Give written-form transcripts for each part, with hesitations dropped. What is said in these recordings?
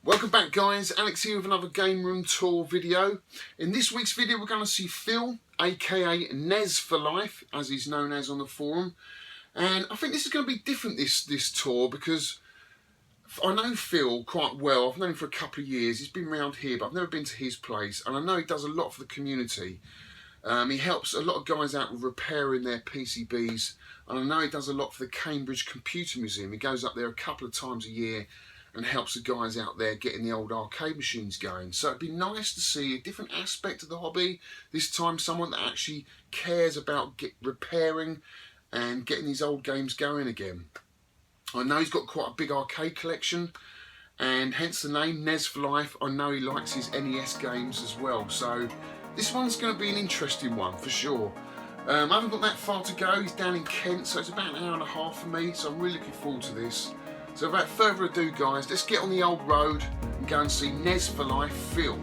Welcome back guys, Alex here with another game room tour video. In this week's video we're going to see Phil, aka Nez for Life, as he's known as on the forum. And I think this is going to be different this tour because I know Phil quite well. I've known him for a couple of years. He's been around here but I've never been to his place, and I know he does a lot for the community. He helps a lot of guys out with repairing their PCBs, and I know he does a lot for the Cambridge Computer Museum. He goes up there a couple of times a year and helps the guys out there getting the old arcade machines going. So it'd be nice to see a different aspect of the hobby. This time someone that actually cares about repairing and getting these old games going again. I know he's got quite a big arcade collection, and hence the name Nez for Life. I know he likes his NES games as well, so this one's going to be an interesting one for sure. I haven't got that far to go. He's down in Kent, so it's about an hour and a half for me, so I'm really looking forward to this. So without further ado guys, let's get on the old road and go and see Nez for Life Phil.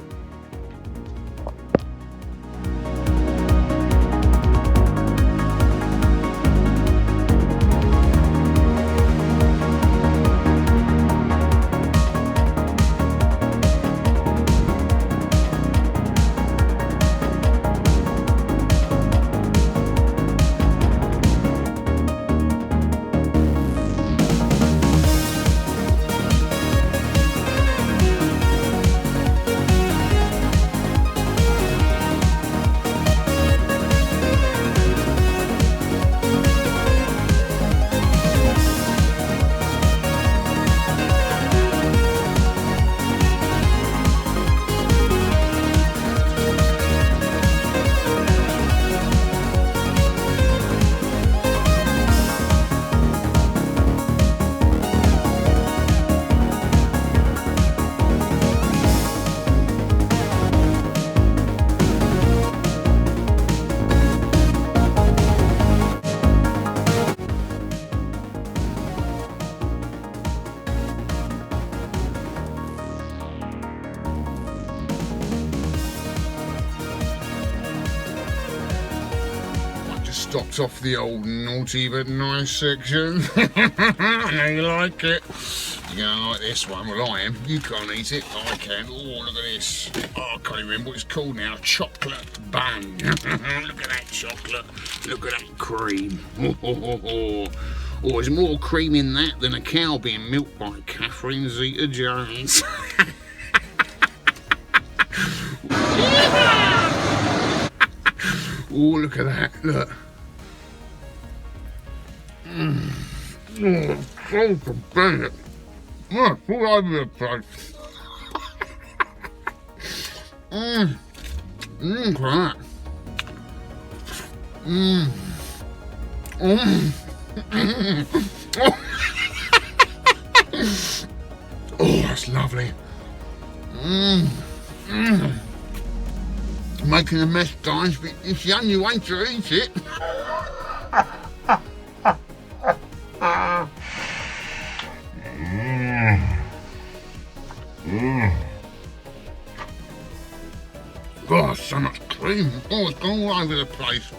Stopped off the old naughty but nice section. I know you like it. You're gonna like this one. Well, I am. You can't eat it. I can. Oh, look at this. Oh, I can't remember what it's called now. Chocolate bun. Look at that chocolate. Look at that cream. Oh, there's more cream in that than a cow being milked by Catherine Zeta-Jones. Oh, look at that. Look. Oh, so to bang it. Oh, all over the place. Look at that. Oh, that's lovely. Making a mess, guys, but it's the only way to eat it. God, so much cream. Oh, it's gone all over the place.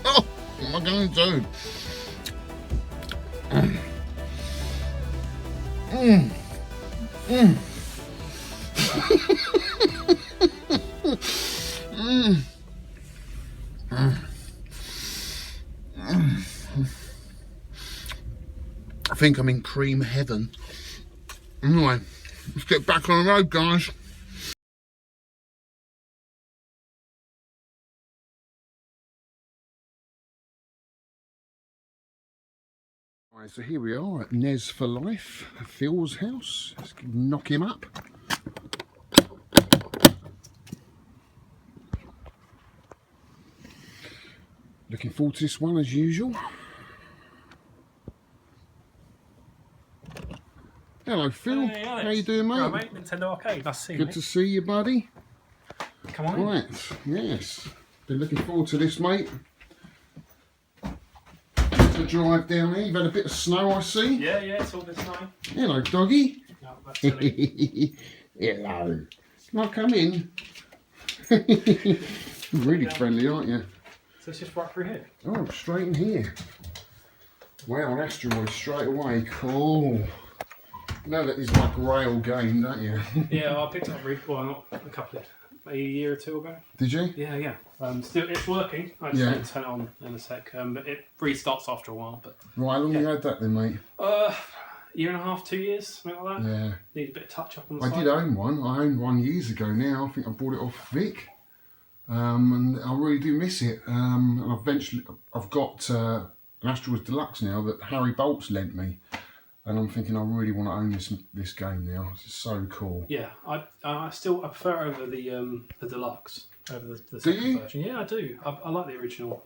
Oh, what am I going to do? I think I'm in cream heaven. Anyway, let's get back on the road, guys. Right, so here we are at Nez for Life, Phil's house. Let's knock him up. Looking forward to this one as usual. Hello Phil, hey, how you doing mate? Hello, mate? Nintendo Arcade, nice to see you. Good to see you buddy. Come on. Right, yes. Been looking forward to this mate. The drive down here, you've had a bit of snow I see. Yeah, it's all good snow. Hello doggy. No, that's silly. Hello. Can I come in? Really friendly aren't you? So it's just right through here? Oh, straight in here. Wow, an asteroid straight away. Cool. You know that is like a rail game, don't you? Yeah, I picked it up not a couple of, maybe a year or two ago. Did you? Yeah. Still, it's working. I just need to turn it on in a sec. But it restarts after a while. But Right, how long you had that then, mate? Year and a half, 2 years, something like that. Yeah. Need a bit of touch up on the I side. did own one. I owned one years ago now. I think I bought it off Vic. And I really do miss it. And I've got an Asteroids Deluxe now that Harry Bolt's lent me. And I'm thinking I really want to own this game now. It's just so cool. Yeah, I prefer over the deluxe over the Do second you? version. Yeah, I do. I like the original.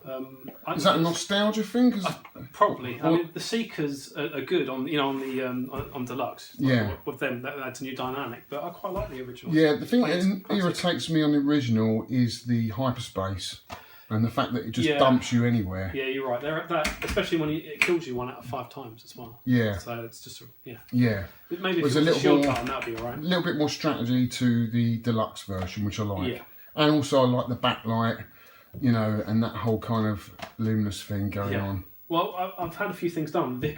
Is that a nostalgia thing? Probably. I mean, the Seekers are good on on deluxe. Yeah. With them, that adds a new dynamic. But I quite like the original. Yeah, the thing that irritates me on the original is the hyperspace. And the fact that it just dumps you anywhere. Yeah, you're right. They're at that, especially when it kills you 1 out of 5 times as well. Yeah. So it's just Yeah. Maybe if There's it was a shield more, button, that'd be alright. A little bit more strategy to the deluxe version, which I like. Yeah. And also I like the backlight, you know, and that whole kind of luminous thing going on. Well, I've had a few things done. Vic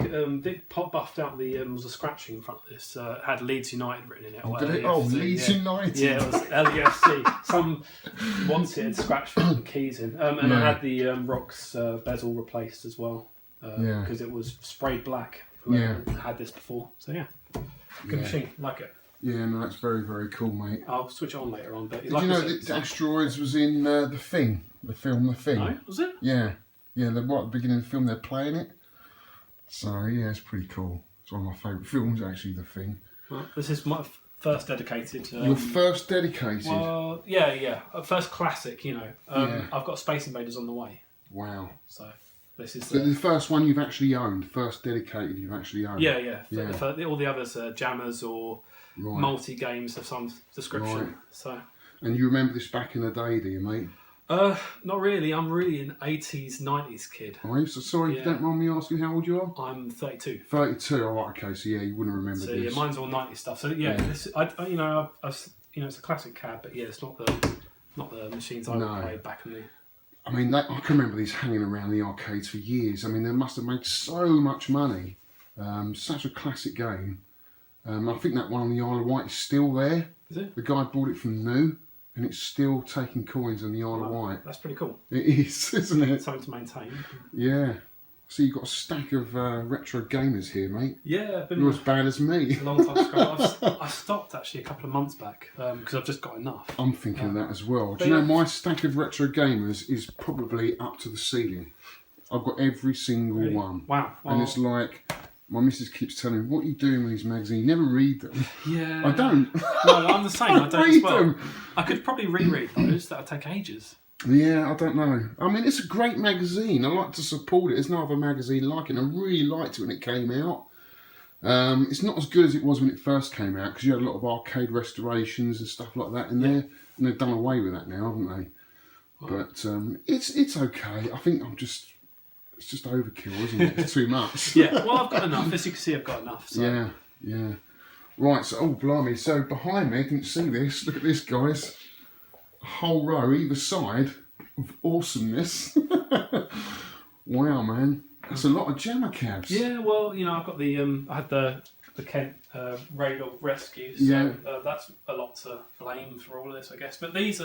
buffed out was a scratching in front of this. Had Leeds United written in it. Did it? Oh, Leeds United. Yeah, it was LEFC. Some wanted scratch for the keys in. And I had the Rock's bezel replaced as well. Because it was sprayed black. Whoever had this before. So yeah, good machine. Like it. Yeah, no, that's very, very cool, mate. I'll switch it on later on. But did you know that Asteroids was in The Thing? The film The Thing? No, was it? Yeah. Yeah, right at the beginning of the film, they're playing it. So, yeah, it's pretty cool. It's one of my favourite films, actually, The Thing. Well, this is my first dedicated. Your first dedicated? Well, yeah. First classic, you know. I've got Space Invaders on the way. Wow. So, this is... the first one you've actually owned, first dedicated you've actually owned? Yeah. All the others are jammers or multi-games of some description. Right. So. And you remember this back in the day, do you, mate? Not really. I'm really an 80s, 90s kid. Are you? So sorry, you don't mind me asking how old you are? I'm 32. 32. Oh, right, okay. So yeah, you wouldn't remember so, this. Yeah, mine's all 90s stuff. So yeah, this, it's a classic cab, but yeah, it's not the machines I played back in the. I mean, I can remember these hanging around the arcades for years. I mean, they must have made so much money. Such a classic game. I think that one on the Isle of Wight is still there. Is it? The guy bought it from New. And it's still taking coins on the Isle of Wight. That's pretty cool. It is, isn't it? Something to maintain. Yeah. So you've got a stack of retro gamers here, mate. Yeah. You're as bad as me. A long time ago. I stopped actually a couple of months back because I've just got enough. I'm thinking of that as well. Do you know my stack of retro gamers is probably up to the ceiling. I've got every single one. Wow. And it's like... My missus keeps telling me, what are you doing with these magazines? You never read them. Yeah. I don't. No, I'm the same. I don't read as well. them. I could probably reread those. That would take ages. Yeah, I don't know. I mean, it's a great magazine. I like to support it. There's no other magazine like it. I really liked it when it came out. It's not as good as it was when it first came out because you had a lot of arcade restorations and stuff like that in there. And they've done away with that now, haven't they? Wow. But it's okay. I think it's just overkill, isn't it? It's too much. Yeah, well, I've got enough. As you can see, I've got enough. So. Yeah. Right, so, oh, blimey. So, behind me, I didn't see this. Look at this, guys. A whole row either side of awesomeness. Wow, man. That's a lot of jammer cabs. Yeah, well, you know, I've got I had the Kent Radar Rescue, so that's a lot to blame for all of this, I guess. But these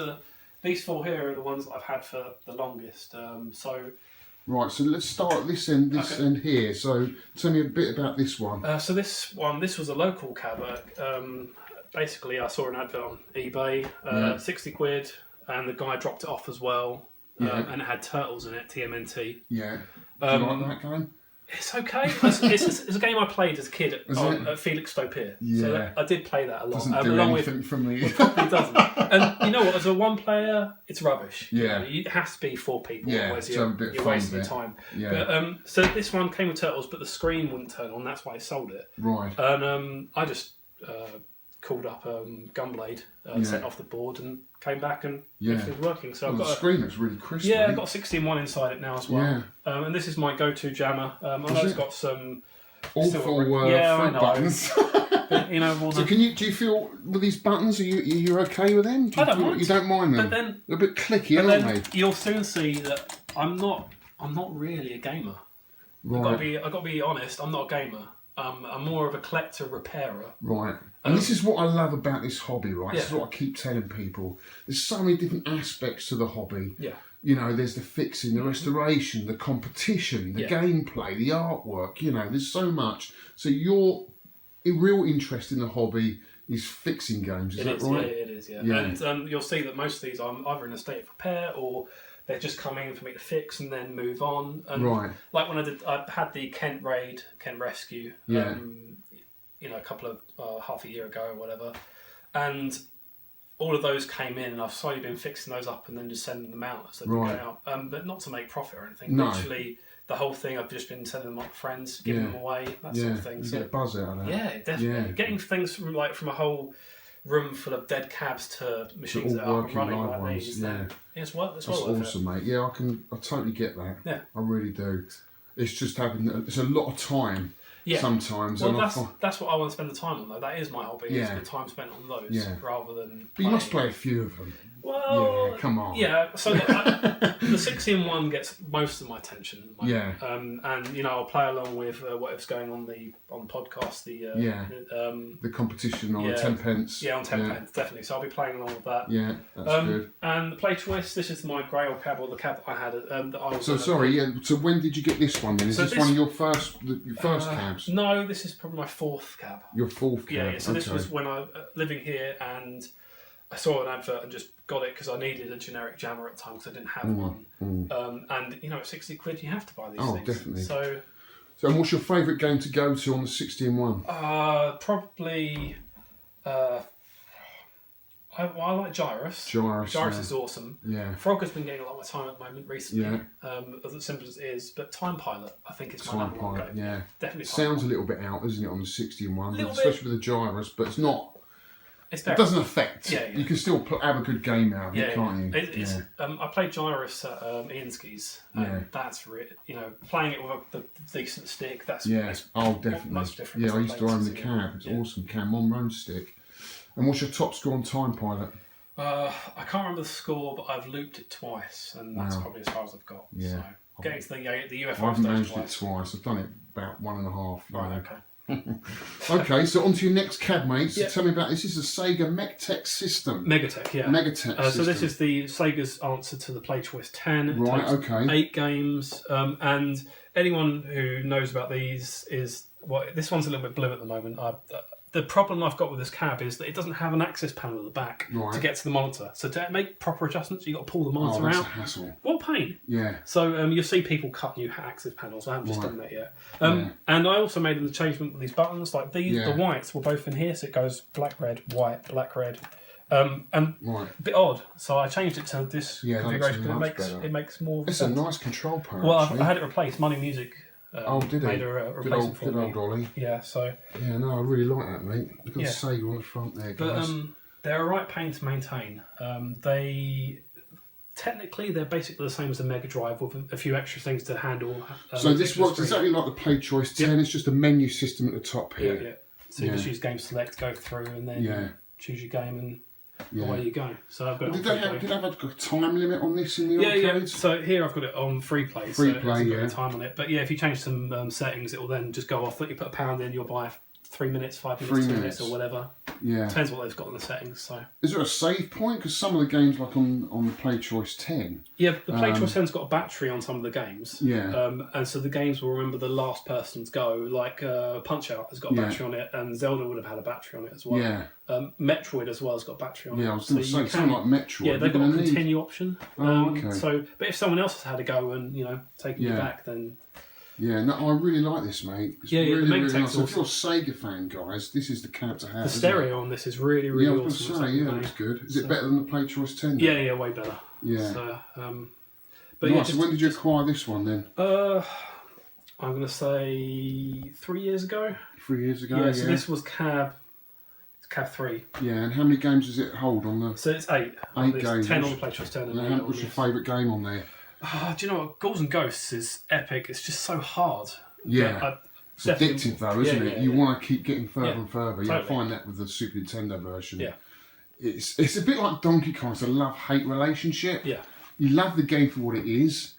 4 here are the ones that I've had for the longest. Right, so let's start at this end, end here. So tell me a bit about this one. So this was a local cab. Basically, I saw an advert on eBay, 60 quid, and the guy dropped it off as well. And it had turtles in it, TMNT. Yeah. Do you like that game? It's okay. It's a game I played as a kid at Felix Stopir. Yeah. So I did play that a lot. Doesn't do anything for me. It doesn't. And you know what? As a one player, it's rubbish. Yeah. It has to be 4 people. Yeah. Otherwise You're wasting time. Yeah. But so this one came with turtles, but the screen wouldn't turn on. That's why I sold it. Right. And I just called up Gunblade, set off the board, and came back and everything's working. So I've got the screen looks really crisp. Yeah, I've got a 16:1 inside it now as well. Yeah. And this is my go-to jammer. I know it's got some awful front buttons. But, you know, so do you feel with these buttons? Are you okay with them? I don't mind. You don't mind them. But then they're a bit clicky, aren't they? You'll soon see that I'm not really a gamer. Right. I've got to be honest. I'm not a gamer. I'm more of a collector repairer. Right. And this is what I love about this hobby, right? Yeah. This is what I keep telling people. There's so many different aspects to the hobby. Yeah. You know, there's the fixing, the restoration, the competition, the gameplay, the artwork. You know, there's so much. So your real interest in the hobby is fixing games. Is that right? Yeah, it is. Yeah. And you'll see that most of these I'm either in a state of repair or they're just coming for me to fix and then move on. And right. Like when I had the Kent Rescue. Yeah. You know, a couple of half a year ago or whatever, and all of those came in, and I've slowly been fixing those up and then just sending them out as they've been going out. But not to make profit or anything. No. Literally, the whole thing I've just been sending them up to friends, giving them away, that sort of thing. You So get a buzz out of that. yeah, definitely. Yeah. Getting things from a whole room full of dead cabs to machines that are up and running like these. It's well That's awesome, mate. Yeah, I totally get that. Yeah. I really do. It's just it's a lot of time. Yeah. Sometimes. Well, that's what I want to spend the time on, though. That is my hobby. Yeah. Is the time spent on those rather than. But you must play a few of them. Well, yeah, come on. Yeah, so the 6-in-1 gets most of my attention. Yeah. And you know, I'll play along with whatever's going on the podcast. The competition on 10 pence. Yeah, on 10 pence, definitely. So I'll be playing along with that. Yeah, that's good. And the play choice. This is my grey old cab, or the cab that I had. That I was. So sorry. Yeah. So when did you get this one? Then is this one of your first cabs? No, this is probably my 4th cab. Your 4th cab. Yeah. So this was when I living here and. I saw an advert and just got it because I needed a generic jammer at the time because I didn't have one. And you know, at 60 quid you have to buy these things. Oh, definitely. So what's your favourite game to go to on the 60-in-1? Probably. I like Gyrus. Gyrus is awesome. Yeah. Frog has been getting a lot of time at the moment recently. Yeah. As simple as it is, but Time Pilot I think is my number one game. Yeah. Definitely. Sounds a little bit out, isn't it, on the 60-in-1, especially with the Gyrus, but it's not. It doesn't affect. Yeah. You can still have a good game out of it, can't you? I played Gyrus at Ianski's. That's playing it with a decent stick. That's definitely. Much different. Yeah, I used to own the cab. It's awesome cab on road stick. And what's your top score on Time Pilot? I can't remember the score, but I've looped it twice, and that's probably as far as I've got. Yeah. So getting to the UFO I've managed twice. It twice. I've done it about 1.5. Right. Okay. Okay, so on to your next cab, mate. So tell me about this. This is a Sega Megatech system. Megatech, yeah. Megatech system. So this is the Sega's answer to the Play Choice 10. Right, okay. 8 games, and anyone who knows about these is this one's a little bit blue at the moment. The problem I've got with this cab is that it doesn't have an access panel at the back to get to the monitor. So to make proper adjustments, you've got to pull the monitor out. That's a hassle. What a pain. Yeah. So you'll see people cut new access panels. I haven't just done that yet. And I also made an changement with these buttons. Like these, the whites were both in here, so it goes black, red, white, black, red. And a bit odd, so I changed it to this configuration because it makes more. It's a nice control panel. Well, I had it replaced. Money Music. Did he? Made a replacement for me. Good old Ollie. Yeah, so. Yeah, no, I really like that, mate. Look at the Sega on the front there, guys. But they're a right pain to maintain. Technically, they're basically the same as the Mega Drive with a few extra things to handle. So this works exactly like the Play Choice 10. It's just a menu system at the top here. Yeah. So you just use Game Select, go through, and then choose your game and. Away you go. So I've got. Did they have a time limit on this in the arcades? Yeah. So here I've got it on free play. So it hasn't got a time on it. But yeah, if you change some settings, it will then just go off. You put £1 in, you'll buy 3 minutes, 5 minutes, 2 minutes, or whatever. Yeah. Depends what they've got on the settings. So. Is there a save point? Because some of the games, like on the Play Choice 10. Yeah, the Play Choice 10's got a battery on some of the games. Yeah. And so the games will remember the last person's go. Like Punch Out has got a battery on it, and Zelda would have had a battery on it as well. Yeah. Metroid as well has got a battery on it. Yeah, I was going to say something like Metroid. Yeah, they've got a continue option. Okay. So, but if someone else has had a go and taken you back, then. Yeah, no, I really like this, mate. It's really, the really nice. awesome. If you're a Sega fan, guys, this is the cab to have. The stereo on this is really, really awesome. I was going to say, it looks good. Is it better than the Play Choice 10? Yeah, way better. Yeah. So, but nice. So when did you acquire this one then? I'm going to say 3 years ago. 3 years ago. Yeah. So this was cab 3. Yeah, and how many games does it hold on the? So it's 8. 8 games. 10 on the Play Choice 10. And what's your favourite game on there? Do you know what? Ghouls and Ghosts is epic. It's just so hard. Yeah. It's addictive though, isn't it? You want to keep getting further and further. Totally. You'll find that with the Super Nintendo version. Yeah. It's a bit like Donkey Kong. It's a love-hate relationship. Yeah. You love the game for what it is,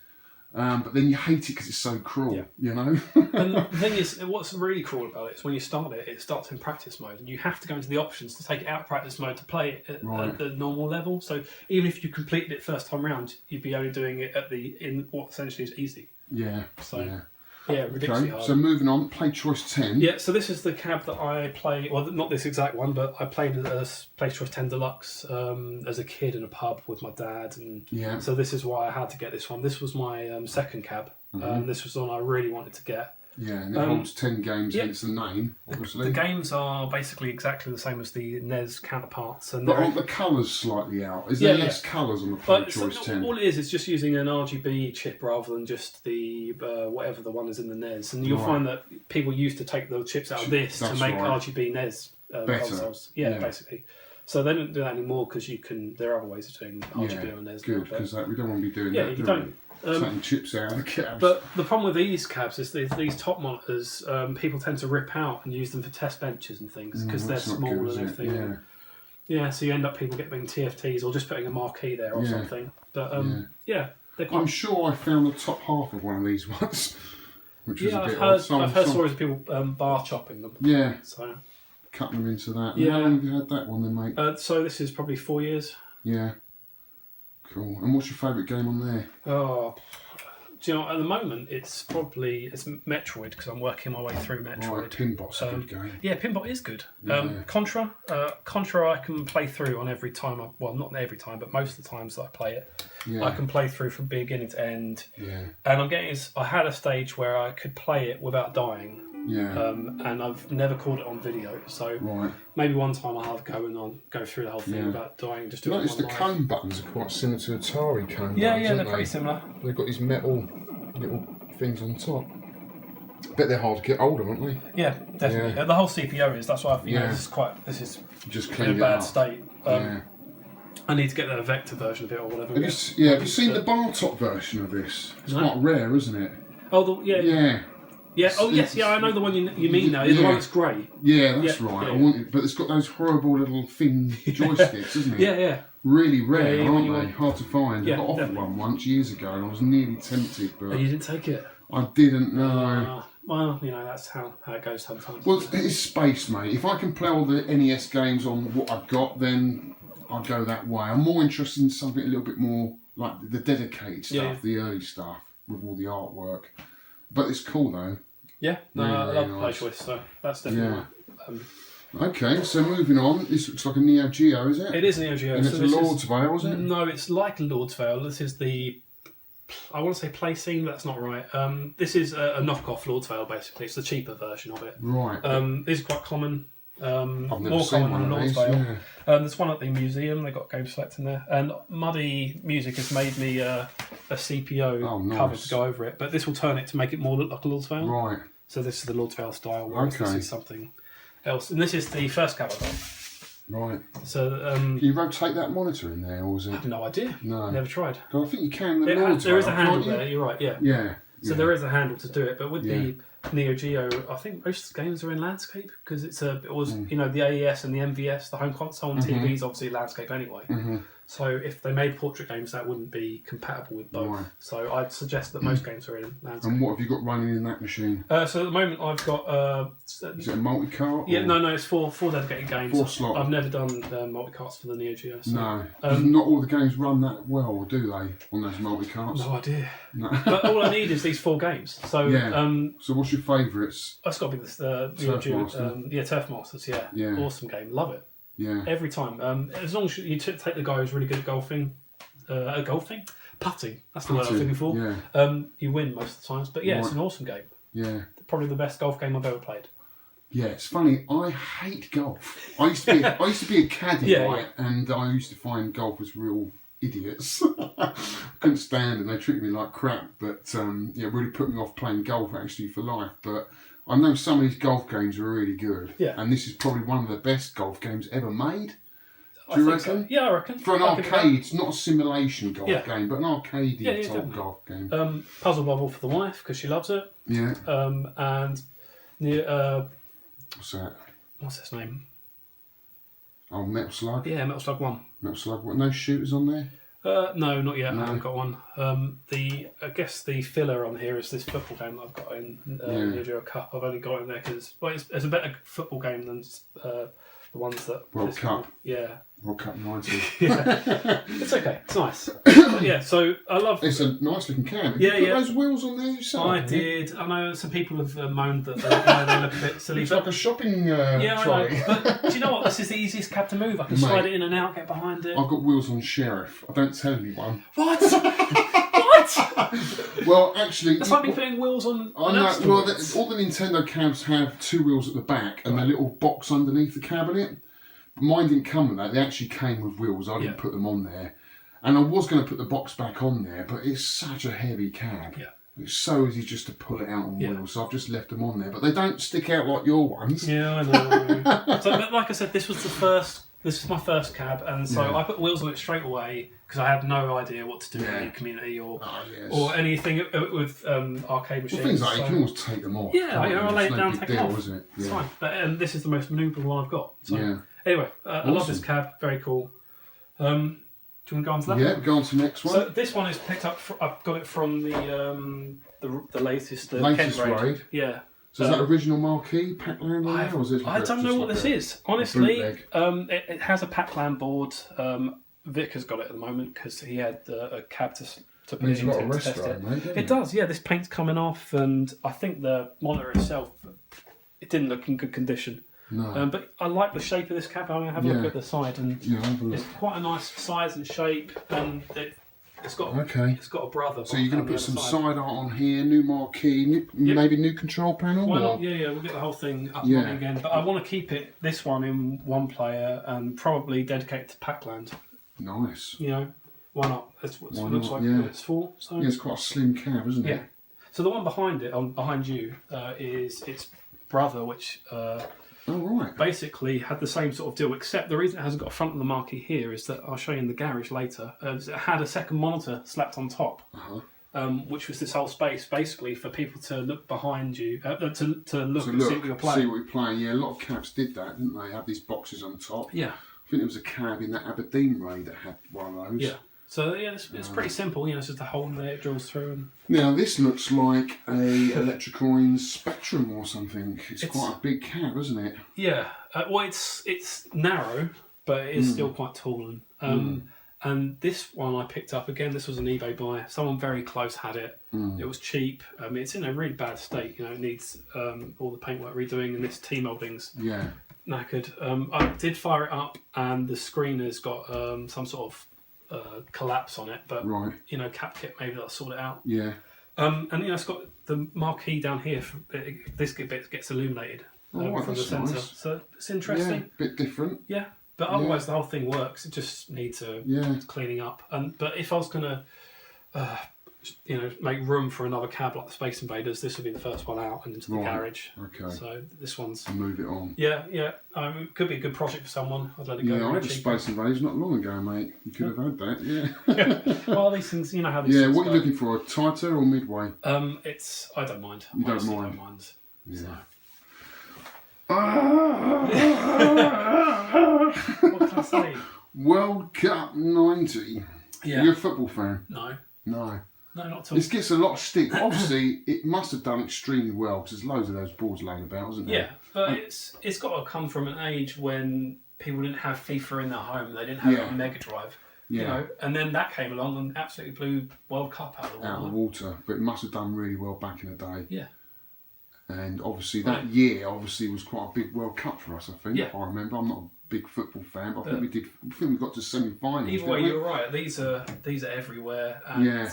But then you hate it because it's so cruel, you know? And the thing is, what's really cruel about it is when you start it, it starts in practice mode, and you have to go into the options to take it out of practice mode to play it at the normal level. So even if you completed it first time round, you'd be only doing it in what essentially is easy. Yeah. So yeah, ridiculously hard. So moving on, play choice 10. Yeah, so this is the cab that I play. Well, not this exact one, but I played as Play Choice 10 Deluxe as a kid in a pub with my dad, and so this is why I had to get this one. This was my second cab. This was the one I really wanted to get. Yeah, and it holds 10 games, hence the name, obviously. The games are basically exactly the same as the NES counterparts. And but aren't the colours slightly out? Is there less colours on the Play Choice 10? All it is just using an RGB chip rather than just the whatever the one is in the NES. And you'll find that people used to take the chips out of this to make RGB NES consoles. Yeah, basically. So they don't do that anymore because there are other ways of doing RGB on NES. Good, because we don't want to be doing that. Yeah, you don't. Taking chips out of the cabs. But the problem with these cabs is these top monitors, people tend to rip out and use them for test benches and things because they're small and everything. Yeah, so you end up people getting TFTs or just putting a marquee there or something. But they're quite... I'm sure I found the top half of one of these once. Which is a bit I've heard stories of people bar chopping them. Yeah. So cutting them into that. Yeah. How long have you had that one then, mate? So this is probably 4 years. Yeah. Cool. And what's your favourite game on there? Oh, do you know, at the moment it's Metroid because I'm working my way through Metroid. Right, Pinbot's a good game. Yeah, Pinbot is good. Contra I can play through on every time. Well, not every time, but most of the times that I play it, I can play through from beginning to end. Yeah. And I had a stage where I could play it without dying. Yeah. And I've never caught it on video, so maybe one time I'll have a go and I'll go through the whole thing without dying. Just do it. Notice the cone buttons are quite similar to Atari cone buttons. Yeah, they're pretty similar. They've got these metal little things on top. Bet they're hard to get hold of, aren't they? Yeah, definitely. The whole CPO is. That's why this is just in a bad state. I need to get the vector version of it or whatever. Have you seen the bar top version of this? It's quite rare, isn't it? Oh, yeah. Yeah. Oh, yes. Yeah, I know the one you mean now. The one that's grey. Yeah, that's right. Yeah. But it's got those horrible little thin joysticks, isn't it? Yeah. Really rare, aren't they? Hard to find. I got offered one once years ago, and I was nearly tempted, but you didn't take it. I didn't know. Well, that's how it goes sometimes. Well, it's space, mate. If I can play all the NES games on what I've got, then I'll go that way. I'm more interested in something a little bit more like the dedicated stuff, the early stuff with all the artwork. But it's cool though. Yeah, I love Play Choice, so that's definitely okay, so moving on. This looks like a Neo Geo, is it? It is a Neo Geo. And it's a Lord's Vale, is it? No, it's like Lord's Vale. This is I want to say Play Scene, but that's not right. This is a knockoff Lord's Vale, basically. It's the cheaper version of it. Right. This is quite common. I've never more seen common one than of Lord's these, Vale. There's one at the museum. They've got Game Select in there. And Muddy Music has made me a CPO cover to go over it. But this will turn it to make it more look like a Lord's Vale. Right. So this is the Lord's Vale style, whereas this is something else. And this is the first cab I got. Right. So can you rotate that monitor in there, or is it? I have no idea. No. Never tried. I think you can. There is a handle there. You're right. Yeah. Yeah. So there is a handle to do it, but with the Neo Geo, I think most games are in landscape because it was the AES and the MVS, the home console and TV is obviously landscape anyway. So if they made portrait games, that wouldn't be compatible with both. Right. So I'd suggest that most games are in landscape. And what have you got running in that machine? So at the moment I've got... is it a multi-cart? Yeah, no, it's four dedicated games. 4 slot. I've never done multi-carts for the Neo Geo. So. No. Not all the games run that well, do they, on those multi-carts? No idea. No. But all I need is these 4 games. So so what's your favourites? That's got to be the Neo Geo. Turf Masters, yeah. Awesome game. Love it. Yeah. Every time. As long as you take the guy who's really good at golfing. Putting. That's the word I was looking for. Yeah. You win most of the times. But it's an awesome game. Yeah. Probably the best golf game I've ever played. Yeah, it's funny. I hate golf. I used to be a caddy, and I used to find golfers real idiots. Couldn't stand them. They treated me like crap. But really put me off playing golf actually for life. But I know some of these golf games are really good. Yeah. And this is probably one of the best golf games ever made. Do you reckon? So. Yeah, I reckon. For an arcade, it's not a simulation golf game, but an arcade type golf game. Puzzle Bobble for the wife because she loves it. Yeah. And what's that? What's his name? Oh, Metal Slug. Yeah, Metal Slug 1. Metal Slug. What? No shooters on there. No, not yet. No. I haven't got one. I guess the filler on here is this football game that I've got in New Euro Cup. I've only got it in there because it's a better football game than the ones that World Cup. Yeah. World Cup 90. Yeah. It's okay. It's nice. But yeah, so I love. It's a nice looking cab. Yeah, you put those wheels on there yourself? I did. I know some people have moaned that they look a bit silly. It's like a shopping yeah, trolley. I know. But do you know what? This is the easiest cab to move. I can slide it in and out, get behind it. I've got wheels on Sheriff. I don't tell anyone. What? What? Well, actually, that's like me putting wheels on. I know. Well, all the Nintendo cabs have 2 wheels at the back and a little box underneath the cabinet. But mine didn't come with that. They actually came with wheels. I didn't put them on there. And I was going to put the box back on there, but it's such a heavy cab. Yeah. It's so easy just to pull it out on wheels, so I've just left them on there. But they don't stick out like your ones. Yeah, I know. So, like I said, this was my first cab, and so I put wheels on it straight away because I had no idea what to do in the community or anything with arcade machines. Well, things like you can always take them off. Yeah, I lay it down, take it off. Isn't it? It's fine. But this is the most manoeuvrable one I've got. So, anyway, I love this cab. Very cool. Do you want to go on to that? Yeah, go on to the next one. So this one is picked up. I've got it from the latest latest Kent raid. Yeah. So is that original marquee Pac-Land on there, or is it? I don't know what this is. Honestly, it has a Pac-Land board. Vic has got it at the moment because he had a cab to put it into to test it. Mate, it does, yeah. This paint's coming off, and I think the monitor itself, it didn't look in good condition. No. But I like the shape of this cab. I'm going to have a look at the side, and it's quite a nice size and shape, and it's got a brother. So you're going to put some side art on here, new marquee, maybe new control panel? Why not? Yeah, we'll get the whole thing up and running again. But I want to keep this one in one player and probably dedicate it to Pac-Land. Nice. You know, why not? That's what it looks like what it's for. So. Yeah, it's quite a slim cab, isn't it? Yeah. So the one behind you, is its brother, which... basically had the same sort of deal, except the reason it hasn't got a front on the marquee here is that I'll show you in the garage later. It had a second monitor slapped on top, which was this whole space basically for people to look behind you, to look and see what you're playing. See what you're playing. Yeah, a lot of cabs did that, didn't they? Have these boxes on top. Yeah. I think there was a cab in that Aberdeen raid that had one of those. Yeah. So yeah, it's pretty simple. You know, it's just a hole in there, it drills through. And... Now this looks like a Electrocoin Spectrum or something. It's quite a big cab, isn't it? Yeah. Well, it's narrow, but it is still quite tall. And this one I picked up again. This was an eBay buy. Someone very close had it. It was cheap. It's in a really bad state. You know, it needs all the paintwork redoing, and this T-moulding's knackered. I did fire it up, and the screen has got some sort of collapse on it, but you know, cap kit, maybe that'll sort it out. Yeah. And you know, it's got the marquee down here. This bit gets illuminated from the centre, nice. So it's interesting. Yeah, bit different. Yeah, but otherwise the whole thing works. It just needs cleaning up. But if I was gonna, make room for another cab like the Space Invaders, this would be the first one out and into the garage. Okay. So this one's move it on. Yeah. It could be a good project for someone. I'd let it go. Yeah, I had a Space Invaders not long ago, mate. You could have had that. Yeah. Well, these things, you know how these. Yeah. Things What are you looking for? A tighter or midway? I don't mind. You don't mind. I don't mind. Yeah. So. What can I say? World Cup 90. Yeah. You're a football fan? No. No. No, not at all. This gets a lot of stick. Obviously, it must have done extremely well because there's loads of those boards laying about, isn't there? Yeah, but it's got to come from an age when people didn't have FIFA in their home. They didn't have a Mega Drive. Yeah. You know, and then that came along and absolutely blew World Cup out of the water. But it must have done really well back in the day. Yeah. And obviously that year was quite a big World Cup for us, I think, if I remember. I'm not a big football fan, but I think we got to semi-finals. Either way, you're right. These are everywhere. And,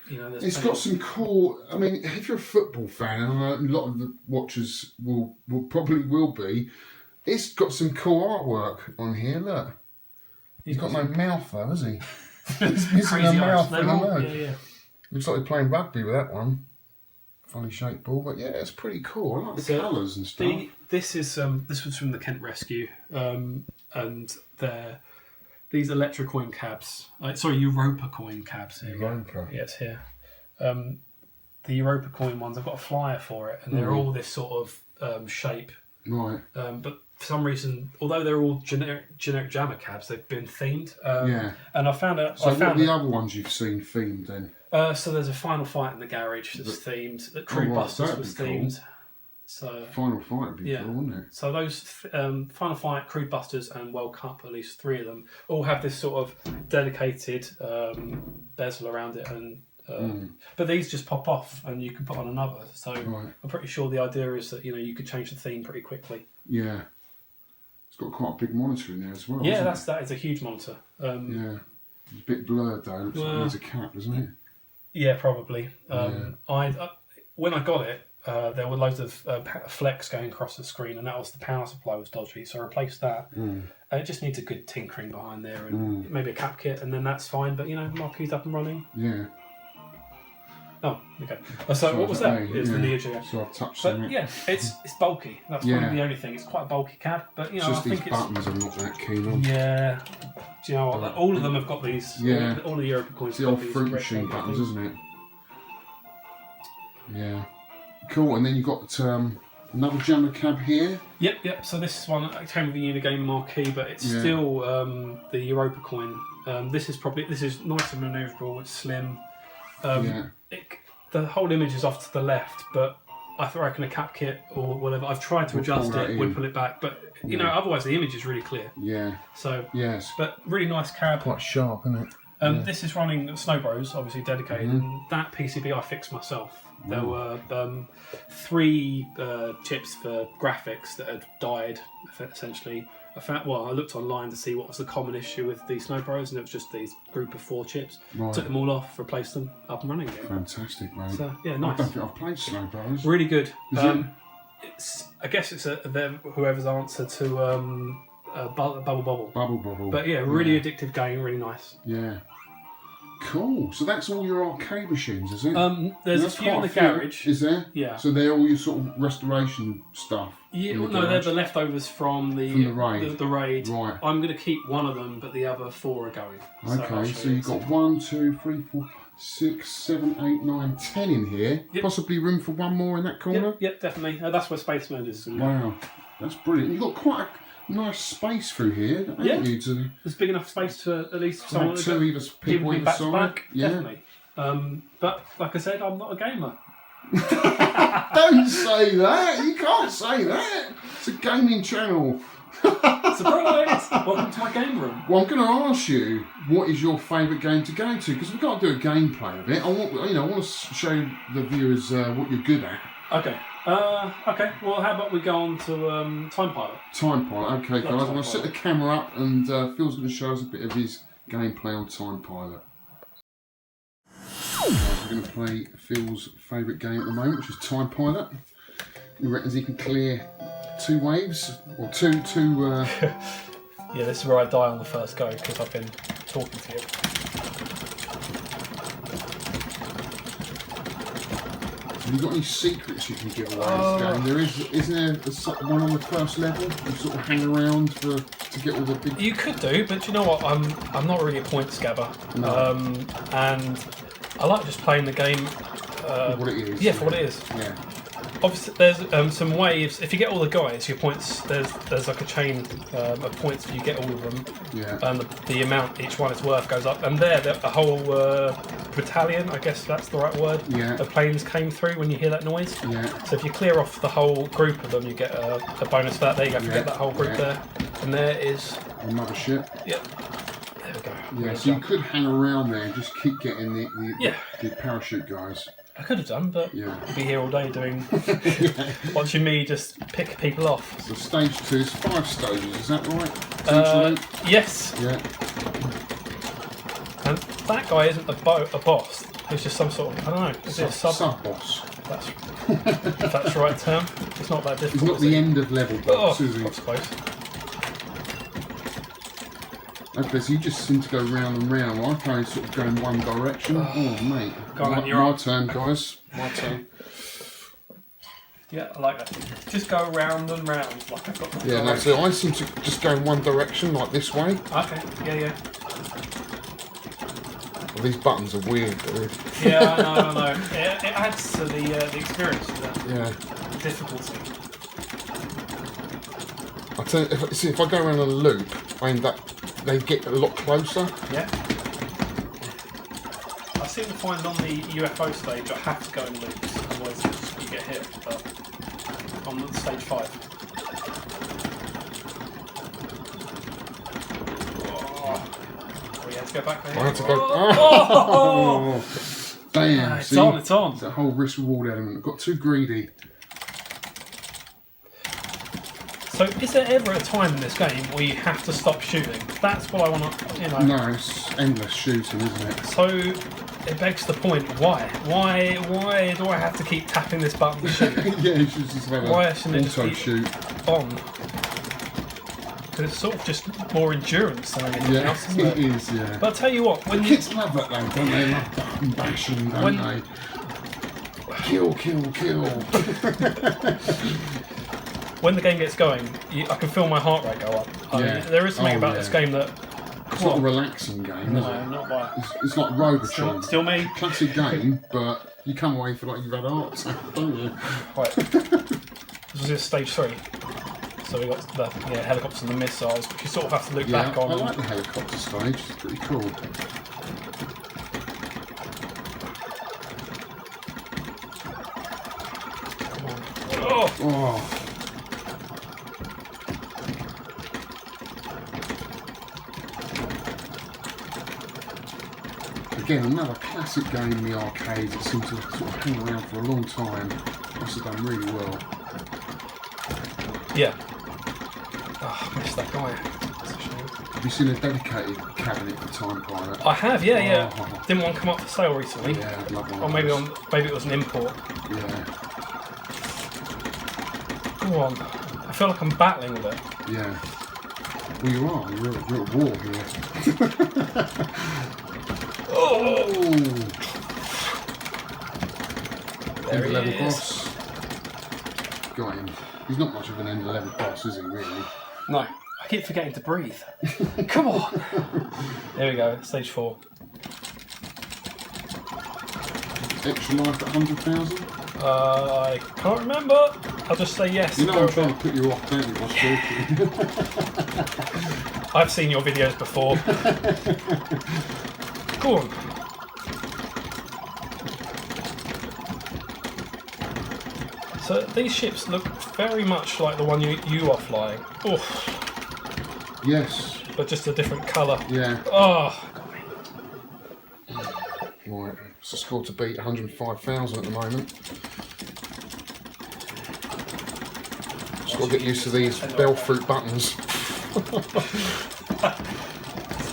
you know, it's got some cool. I mean, if you're a football fan, and I know a lot of the watchers will be, it's got some cool artwork on here. Look, he's got no mouth though, has he? He's missing a mouth and a nose. Yeah. Looks like he's playing rugby with that one. Funny shaped ball, but yeah, it's pretty cool. I like the colours and stuff. This was from the Kent Rescue, and these Electrocoin cabs. Europa coin cabs. Europa. Yeah, it's here. The Europa coin ones. I've got a flyer for it, and they're all this sort of shape. Right. But for some reason, although they're all generic jammer cabs, they've been themed. And I found out. So what are the other ones you've seen themed then? So there's a Final Fight in the garage that's themed. The Crew Busters was themed. Cool. So Final Fight would be cool, wouldn't it? So those Final Fight, Crew Busters, and World Cup, at least 3 of them, all have this sort of dedicated bezel around it, and but these just pop off, and you can put on another. So I'm pretty sure the idea is that you could change the theme pretty quickly. Yeah, it's got quite a big monitor in there as well. Yeah, that is a huge monitor. Yeah, it's a bit blurred though. It looks like it needs a cap, doesn't it? Yeah, probably. When I got it. There were loads of flex going across the screen, and that was the power supply was dodgy, so I replaced that. It just needs a good tinkering behind there, and maybe a cap kit, and then that's fine. But marquee's up and running. Yeah. Oh, okay. So what was that? It's the Neo Geo. So I've touched but, it. Yeah, it's bulky. That's probably the only thing. It's quite a bulky cab, but it's just these buttons I'm not that keen on. Yeah. Do you know what? All of them have got these. Yeah. All the Europa coins. It's the old fruit machine buttons, isn't it? Yeah. Cool, and then you've got another jammer cab here. Yep. So this one came with the Unigame marquee, but it's still the Europa coin. This is nice and manoeuvrable. It's slim. The whole image is off to the left, but I reckon a cap kit or whatever. I've tried to adjust it, would pull it back, but otherwise the image is really clear. Yeah. So but really nice cab. Quite sharp, isn't it? This is running Snow Bros, obviously dedicated, and that PCB I fixed myself. There were 3 chips for graphics that had died, essentially. I looked online to see what was the common issue with the Snow Bros, and it was just these group of 4 chips. Took them all off, replaced them, up and running again. Fantastic, mate. So, yeah, nice. I don't think I've played Snow Bros. Really good. I guess it's whoever's answer to Bubble Bobble. Bubble Bobble. But yeah, really addictive game, really nice. Yeah. Cool. So that's all your arcade machines, is it? There's a few in the garage. Is there? Yeah. So they're all your sort of restoration stuff? Yeah, they're the leftovers from the raid. The raid. Right. I'm going to keep one of them, but the other 4 are going. Okay, so you've got 1, 2, 3, 4, 6, 7, 8, 9, 10 in here. Yep. Possibly room for one more in that corner? Yep, definitely. That's where Space Mode is. Wow, that's brilliant. You've got quite a nice space through here, haven't you? There's big enough space to at least someone people either back side. To back, definitely. But like I said, I'm not a gamer. Don't say that. You can't say that. It's a gaming channel. Surprise! Welcome to my game room. Well, I'm going to ask you, what is your favourite game to go to? Because we've got to do a gameplay of it. I want to show the viewers what you're good at. Okay. Okay. Well, how about we go on to Time Pilot? Time Pilot. Okay, guys. I'm going to set the camera up, and Phil's going to show us a bit of his gameplay on Time Pilot. We're going to play Phil's favourite game at the moment, which is Time Pilot. He reckons he can clear 2 waves or two. Yeah, this is where I die on the first go because I've been talking to you. Have you got any secrets you can give away in this game? Isn't there one on the first level? You sort of hang around to get all the big... You could do, but do you know what? I'm not really a points scabber. No. And I like just playing the game... for what it is. Yeah, for what it is. Yeah. Obviously, there's some waves. If you get all the guys, your points. There's like a chain of points. If you get all of them, and the amount each one is worth goes up. And a whole battalion, I guess that's the right word, of planes came through when you hear that noise. Yeah. So if you clear off the whole group of them, you get a bonus for that. There you go. Forget that whole group there. And there is another ship. Yep. There we go. Yeah. So you could hang around there and just keep getting the parachute guys. I could have done, but I'd be here all day watching me just pick people off. So stage 2 is 5 stages, is that right? Yes. Yeah. And that guy isn't a boss. He's just some sort of, I don't know, is it a sub-boss? If that's the right term. It's not that difficult. He's not the end of level boss, is he? I suppose. Okay, so you just seem to go round and round. I can only sort of go in one direction. Oh, mate. My turn, guys. My turn. Yeah, I like that. Just go round and round like I've got. Yeah, no, so I seem to just go in one direction, like this way. Okay, yeah. Well, these buttons are weird, dude. Yeah, I know. It adds to the experience of that. Yeah. Difficulty. I if I go around on a loop, I end up, they get a lot closer. Yeah. I seem to find on the UFO stage I have to go in loops, otherwise you get hit. But on stage 5. Oh, yeah, let's go back there. I have to go. Oh! Damn! It's on. It's on. It's a whole risk reward element. I got too greedy. So, is there ever a time in this game where you have to stop shooting? That's what I want to, you know. No, it's endless shooting, isn't it? So, it begs the point: why? Why do I have to keep tapping this button to shoot? Yeah, you should just have Why shouldn't it just auto be shoot on? Because it's sort of just more endurance than anything else, isn't it? It is, yeah. But I'll tell you what, when The kids love that though, don't they? Love button bashing, don't they? Kill, kill, kill. when the game gets going, I can feel my heart rate go up. I mean, there is something about this game that... It's not a relaxing game, is it? No, not by... It's like Robotron. Still me. Classic game, but you come away feel like you've had a heart attack, don't you? Right. This is stage 3. So we got the helicopters and the missiles, which you sort of have to look back on. I like the helicopter stage, it's pretty cool. Oh. Again, another classic game in the arcades that seems to sort of hang around for a long time. Must have done really well. Yeah. Oh, I missed that guy. That's a shame. Have you seen a dedicated cabinet for Time Pilot? I have, yeah. Didn't one come up for sale recently? Yeah, I'd love one. Or maybe maybe it was an import. Yeah. Go on. I feel like I'm battling with it. Yeah. Well, you are. You're at war here. Oh! There End he level is. boss. Got him. He's not much of an end level boss, is he, really? No. I keep forgetting to breathe. Come on. There we go. Stage 4. Extra life at 100,000? I can't remember. I'll just say yes. You know I'm trying to put you off, don't you? I was joking. I've seen your videos before. Go on. So these ships look very much like the one you are flying. Oof. Yes. But just a different colour. Yeah. Oh. Right. It's a score to beat 105,000 at the moment. Just got to get used to these bell fruit buttons. It's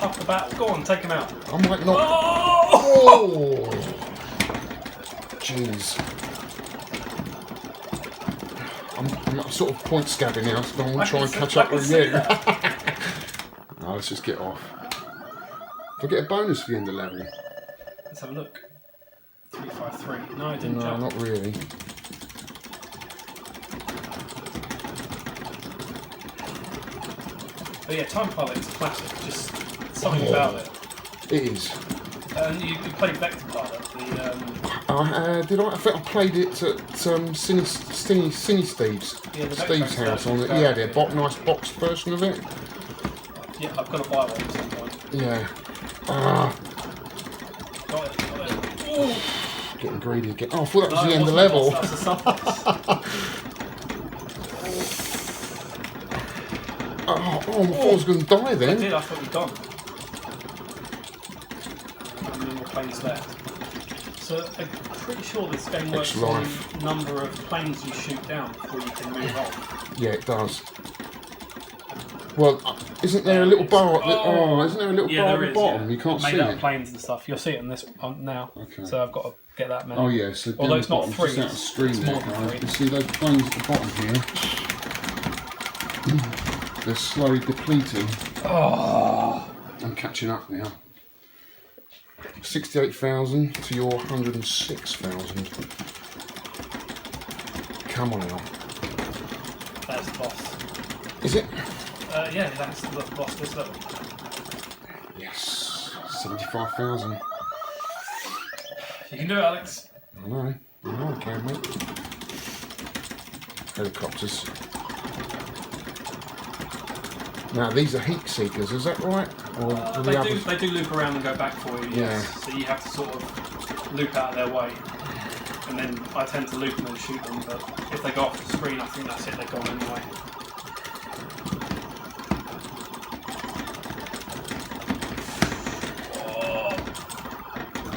up the battle. Go on, take him out. I might not. Oh! Jeez. I'm sort of point scabbing now, so I'm going to try and catch up with you. No, let's just get off. Do I get a bonus for the end of level? Let's have a look. 353. No, I didn't No, jump. not really. But yeah, Time Pilot's a classic. Just something about it. It is. And you played Vector Pilot. Did I? I think I played it at Cine Steve's. Yeah, the Steve's Vector house on it. version. Yeah, they had a nice box version of it. Yeah, I've got to buy one at some point. Yeah. Got it. Ooh. Getting greedy again. Oh, I thought that was No, the it end of the wasn't level. a boss, that's a sub-boss. Oh, I thought I was going to die I then. did, I thought you'd gone. How many more planes left? So I'm pretty sure this game works on the number of planes you shoot down before you can move on. Yeah, it does. Well, isn't there a little bar at the, isn't there a little bar at the bottom? You can't see made out it. planes and stuff. You'll see it in this one now. Okay. So I've got to get that many. Oh yeah, so although it's not bottom, 3, just out of screen it's there, more than guys. 3. You see those planes at the bottom here? They're slowly depleting. Oh. I'm catching up now. 68,000 to your 106,000. Come on now. That's the boss. Is it? Yeah, that's the boss this level. Yes. 75,000. You can do it, Alex. I know I can, mate. Helicopters. Now these are heat seekers, is that right? Or they do loop around and go back for you, yes. So you have to sort of loop out of their way. And then I tend to loop them and shoot them, but if they go off the screen, I think that's it, they're gone anyway.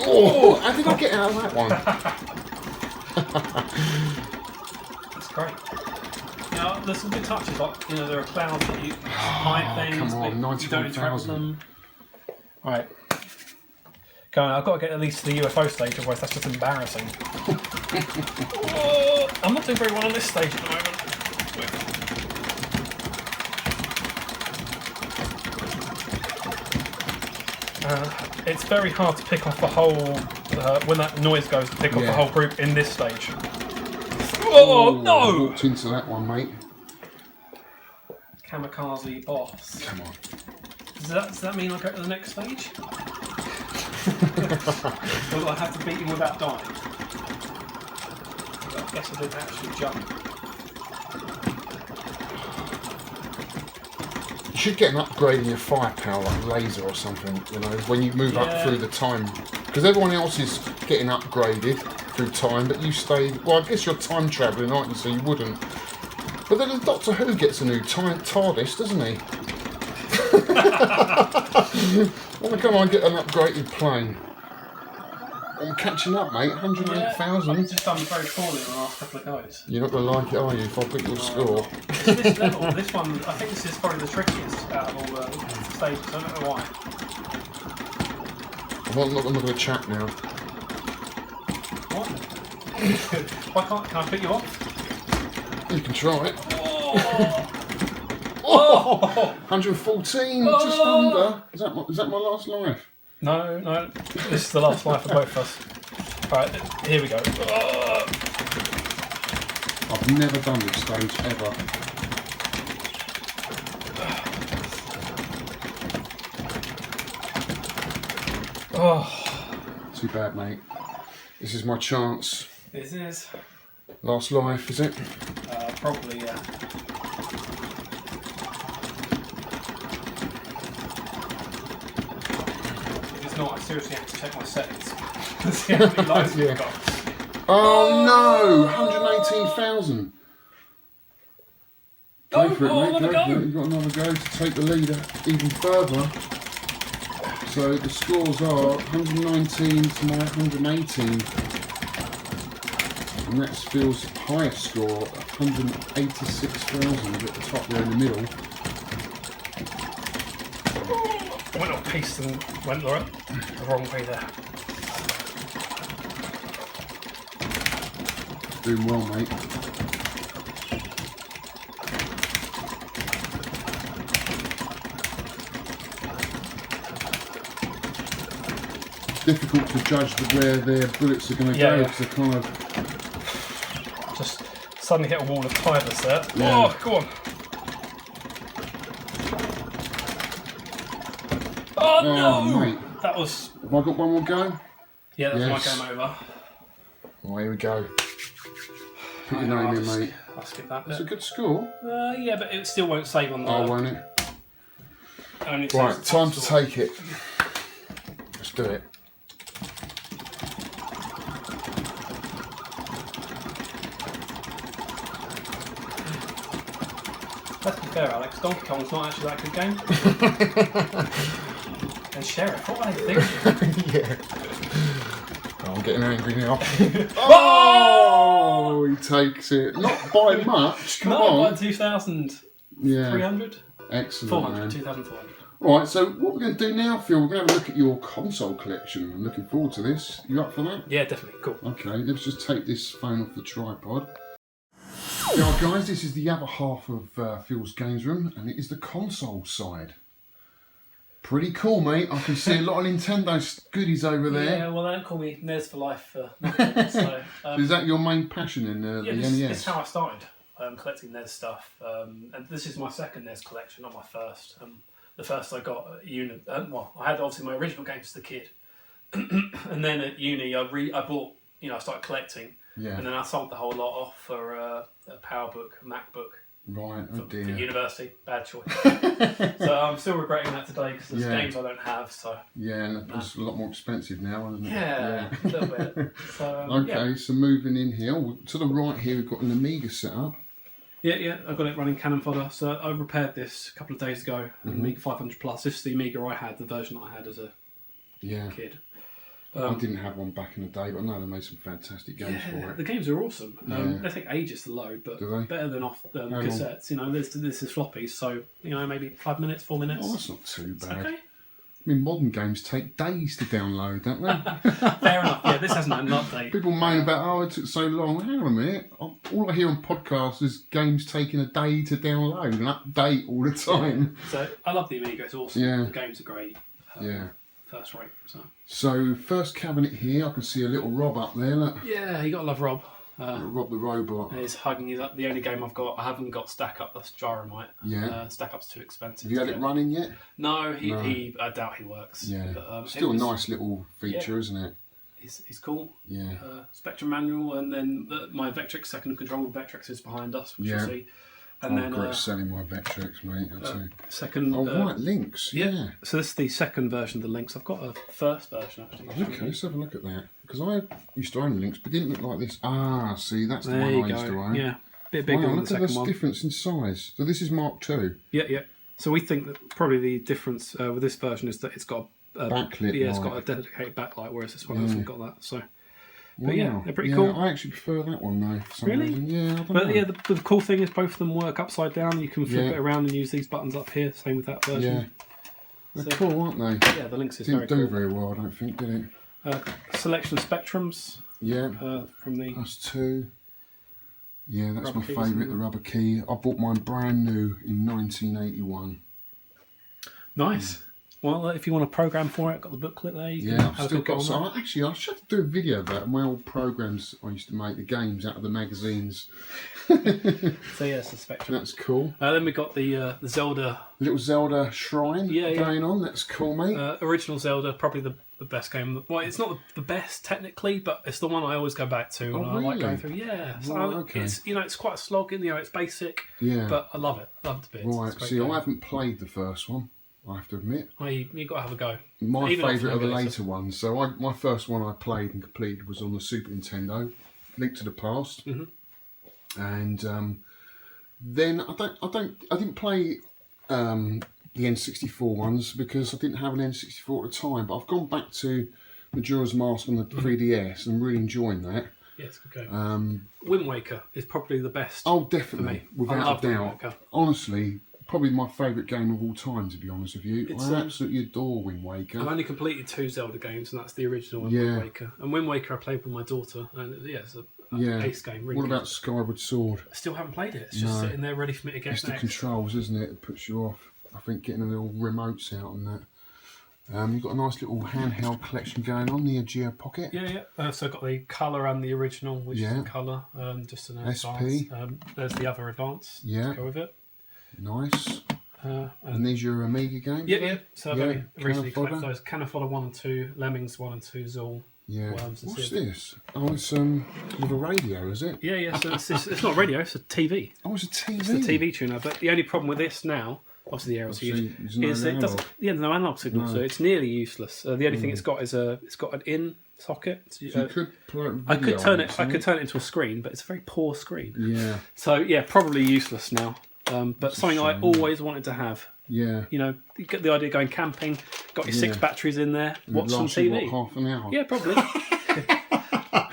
Oh, how did I get out of that one? That's great. Now, there's some good touches, like, you know, there are clouds that you hide things, come on, but you don't interact with 91,000. them. Alright. Go on, I've got to get at least to the UFO stage, otherwise that's just embarrassing. Oh, I'm not doing very well on this stage at the moment. It's very hard to pick off the whole, when that noise goes, to pick off the whole group in this stage. Oh, no! Walked into that one, mate. Kamikaze boss. Come on. Does that mean I go to the next stage? Will I have to beat him without dying? I guess I didn't actually jump. You should get an upgrade in your firepower, like laser or something, you know, when you move up through the time. Because everyone else is getting upgraded through time, but you stay... Well, I guess you're time travelling, aren't you, so you wouldn't. But then Doctor Who gets a new TARDIS, doesn't he? Why can't I get an upgraded plane? I'm catching up, mate. 108,000. I've just done very poorly in the last couple of goes. You're not going to like it, are you, if I beat your score? This level, this one, I think this is probably the trickiest out of all the stages. I don't know why. I'm not going to chat now. What? Why can I put you off? You can try it. Oh! 114, just under. Is that my last life? No, this is the last life for both of us. Alright, here we go. I've never done this stage, ever. Oh. Too bad, mate. This is my chance. This is. Last life, is it? Probably, yeah. Not, I seriously have to check my settings. See how many lives we've got. Oh no! 118,000. Go for it, mate. Go for it. You've got another go to take the leader even further. So the scores are 119 to my 118. And that's Phil's highest score, 186,000 at the top there in the middle. I went off piece and went the wrong way there. Doing well, mate. Difficult to judge where their bullets are going to go because they're kind of... Just suddenly hit a wall of tigers there. Yeah. Oh, go on. Oh, no! Mate. That was... Have I got one more go? Yeah, that's my game over. Oh, here we go. Put your name in, mate. I'll skip that bit. That's a good score. Yeah, but it still won't save on the... Oh, won't it? Only Right, time to take it. Let's do it. Let's be fair, Alex. Donkey Kong's not actually that good game. And Sheriff, what are they thinking? Yeah. Oh, I'm getting angry now. Oh, he takes it. Not by much. Come on. By 2,300. Yeah. Excellent, 400. man. 2,400. Right, so what we're going to do now, Phil, we're going to have a look at your console collection. I'm looking forward to this. You up for that? Yeah, definitely. Cool. Okay, let's just take this phone off the tripod. Yeah, guys, this is the other half of Phil's games room, and it is the console side. Pretty cool, mate. I can see a lot of Nintendo goodies over there. Yeah, well, they don't call me NES for life for nothing. So, is that your main passion in the NES? This is how I started collecting NES stuff. And this is my second NES collection, not my first. The first I got at uni. Well, I had obviously my original games as a kid, and then at uni I bought. I started collecting, and then I sold the whole lot off for a PowerBook, a MacBook, Right, oh for dear. university. Bad choice. So I'm still regretting that today because there's games I don't have. So yeah, and it's a lot more expensive now, isn't it? Yeah, a little bit. So, okay, so moving in here, to the right here we've got an Amiga set up. Yeah, I've got it running Cannon Fodder. So I repaired this a couple of days ago, Amiga 500 Plus. This is the Amiga I had, the version that I had as a kid. I didn't have one back in the day, but I know they made some fantastic games for it. The games are awesome. They take ages to load, but better than off cassettes. You know, this is floppies, so maybe 5 minutes, 4 minutes. Oh, that's not too bad. Okay. I mean, modern games take days to download, don't they? Fair enough. Yeah, this hasn't had an update. People moan about, it took so long. Hang on a minute. All I hear on podcasts is games taking a day to download and update all the time. Yeah. So I love the Amiga. It's awesome. Yeah. The games are great. First rate. So first cabinet here, I can see a little Rob up there. Look. Yeah, you got to love Rob. Rob the robot. He's hugging his up. The only game I've got, I haven't got Stack Up. That's Gyromite. Yeah. Stack Up's too expensive. Have you had it running yet? No, I doubt he works. Yeah. But, still a nice little feature, isn't it? He's cool. Yeah. Spectrum manual, and then my Vectrex second control with Vectrex is behind us, which you'll see. And then regret selling my Vectrex, mate. Second. Right, Lynx. Yeah. So this is the second version of the Lynx. I've got a first version actually. Okay, let's have a look at that. Because I used to own Lynx, but it didn't look like this. See, that's the there one you I used to own. Yeah, bit bigger than the look at second this one. difference in size. So this is Mark II. Yeah. So we think that probably the difference with this version is that it's got a backlit. Yeah, it's got a dedicated backlight, whereas this one hasn't got that. So. Wow. But yeah, they're pretty cool. I actually prefer that one though. For some reason. Yeah, I don't know. Yeah, the cool thing is both of them work upside down. You can flip it around and use these buttons up here. Same with that version. Yeah, they're cool, aren't they? Yeah, the Lynx is Didn't very do cool. very well, I don't think, did it? Selection of Spectrums. Yeah. From the +2. Yeah, that's my keys, favourite, the rubber key. I bought mine brand new in 1981. Nice. Well, if you want a program for it, got the booklet there. You can I've still got some. Actually, I should have to do a video about my old programs I used to make, the games out of the magazines. So yes, the Spectrum. That's cool. Then we got the Zelda. Little Zelda shrine going on. That's cool, mate. Original Zelda, probably the best game. Well, it's not the best technically, but it's the one I always go back to. I like going through. Yeah, so okay. It's quite a slog. It's basic. Yeah, but I love it. Love the bits. Right. See, I haven't played the first one, I have to admit. Well, you got to have a go. My favourite are the later ones. So my first one I played and completed was on the Super Nintendo, Link to the Past, and then I didn't play the N64 ones because I didn't have an N64 at the time. But I've gone back to Majora's Mask on the 3DS and really enjoying that. Yes, okay. Wind Waker is probably the best. Oh, definitely, without a doubt. Honestly. Probably my favourite game of all time, to be honest with you. I absolutely adore Wind Waker. I've only completed 2 Zelda games, and that's the original and Wind Waker. And Wind Waker I played with my daughter, and it's a pace game. Really what about Skyward Sword? I still haven't played it. It's just sitting there ready for me to get next. It's the controls, isn't it? It puts you off. I think getting the little remotes out and that. You've got a nice little handheld collection going on, the Geo Pocket. Yeah. So I've got the colour and the original, which is the colour, just an SP. advance. There's the other advance to go with it. Nice. And these are your Amiga games? Yeah. So I've recently collected those. Cannon Fodder 1 and 2, Lemmings 1 and 2, Zool. Yeah. What's this? Oh, it's with a radio, is it? Yeah. So it's not a radio, it's a TV. Oh, it's a TV. It's a TV tuner. But the only problem with this now, obviously the arrows is it doesn't. Yeah, no analog signal, so it's nearly useless. The only thing it's got is it's got an in socket. So you could play I could turn it into a screen, but it's a very poor screen. Yeah. So yeah, probably useless now. But something I always wanted to have. Yeah. You get the idea of going camping, got your 6 batteries in there, watch some TV. What, half an hour? Yeah, probably.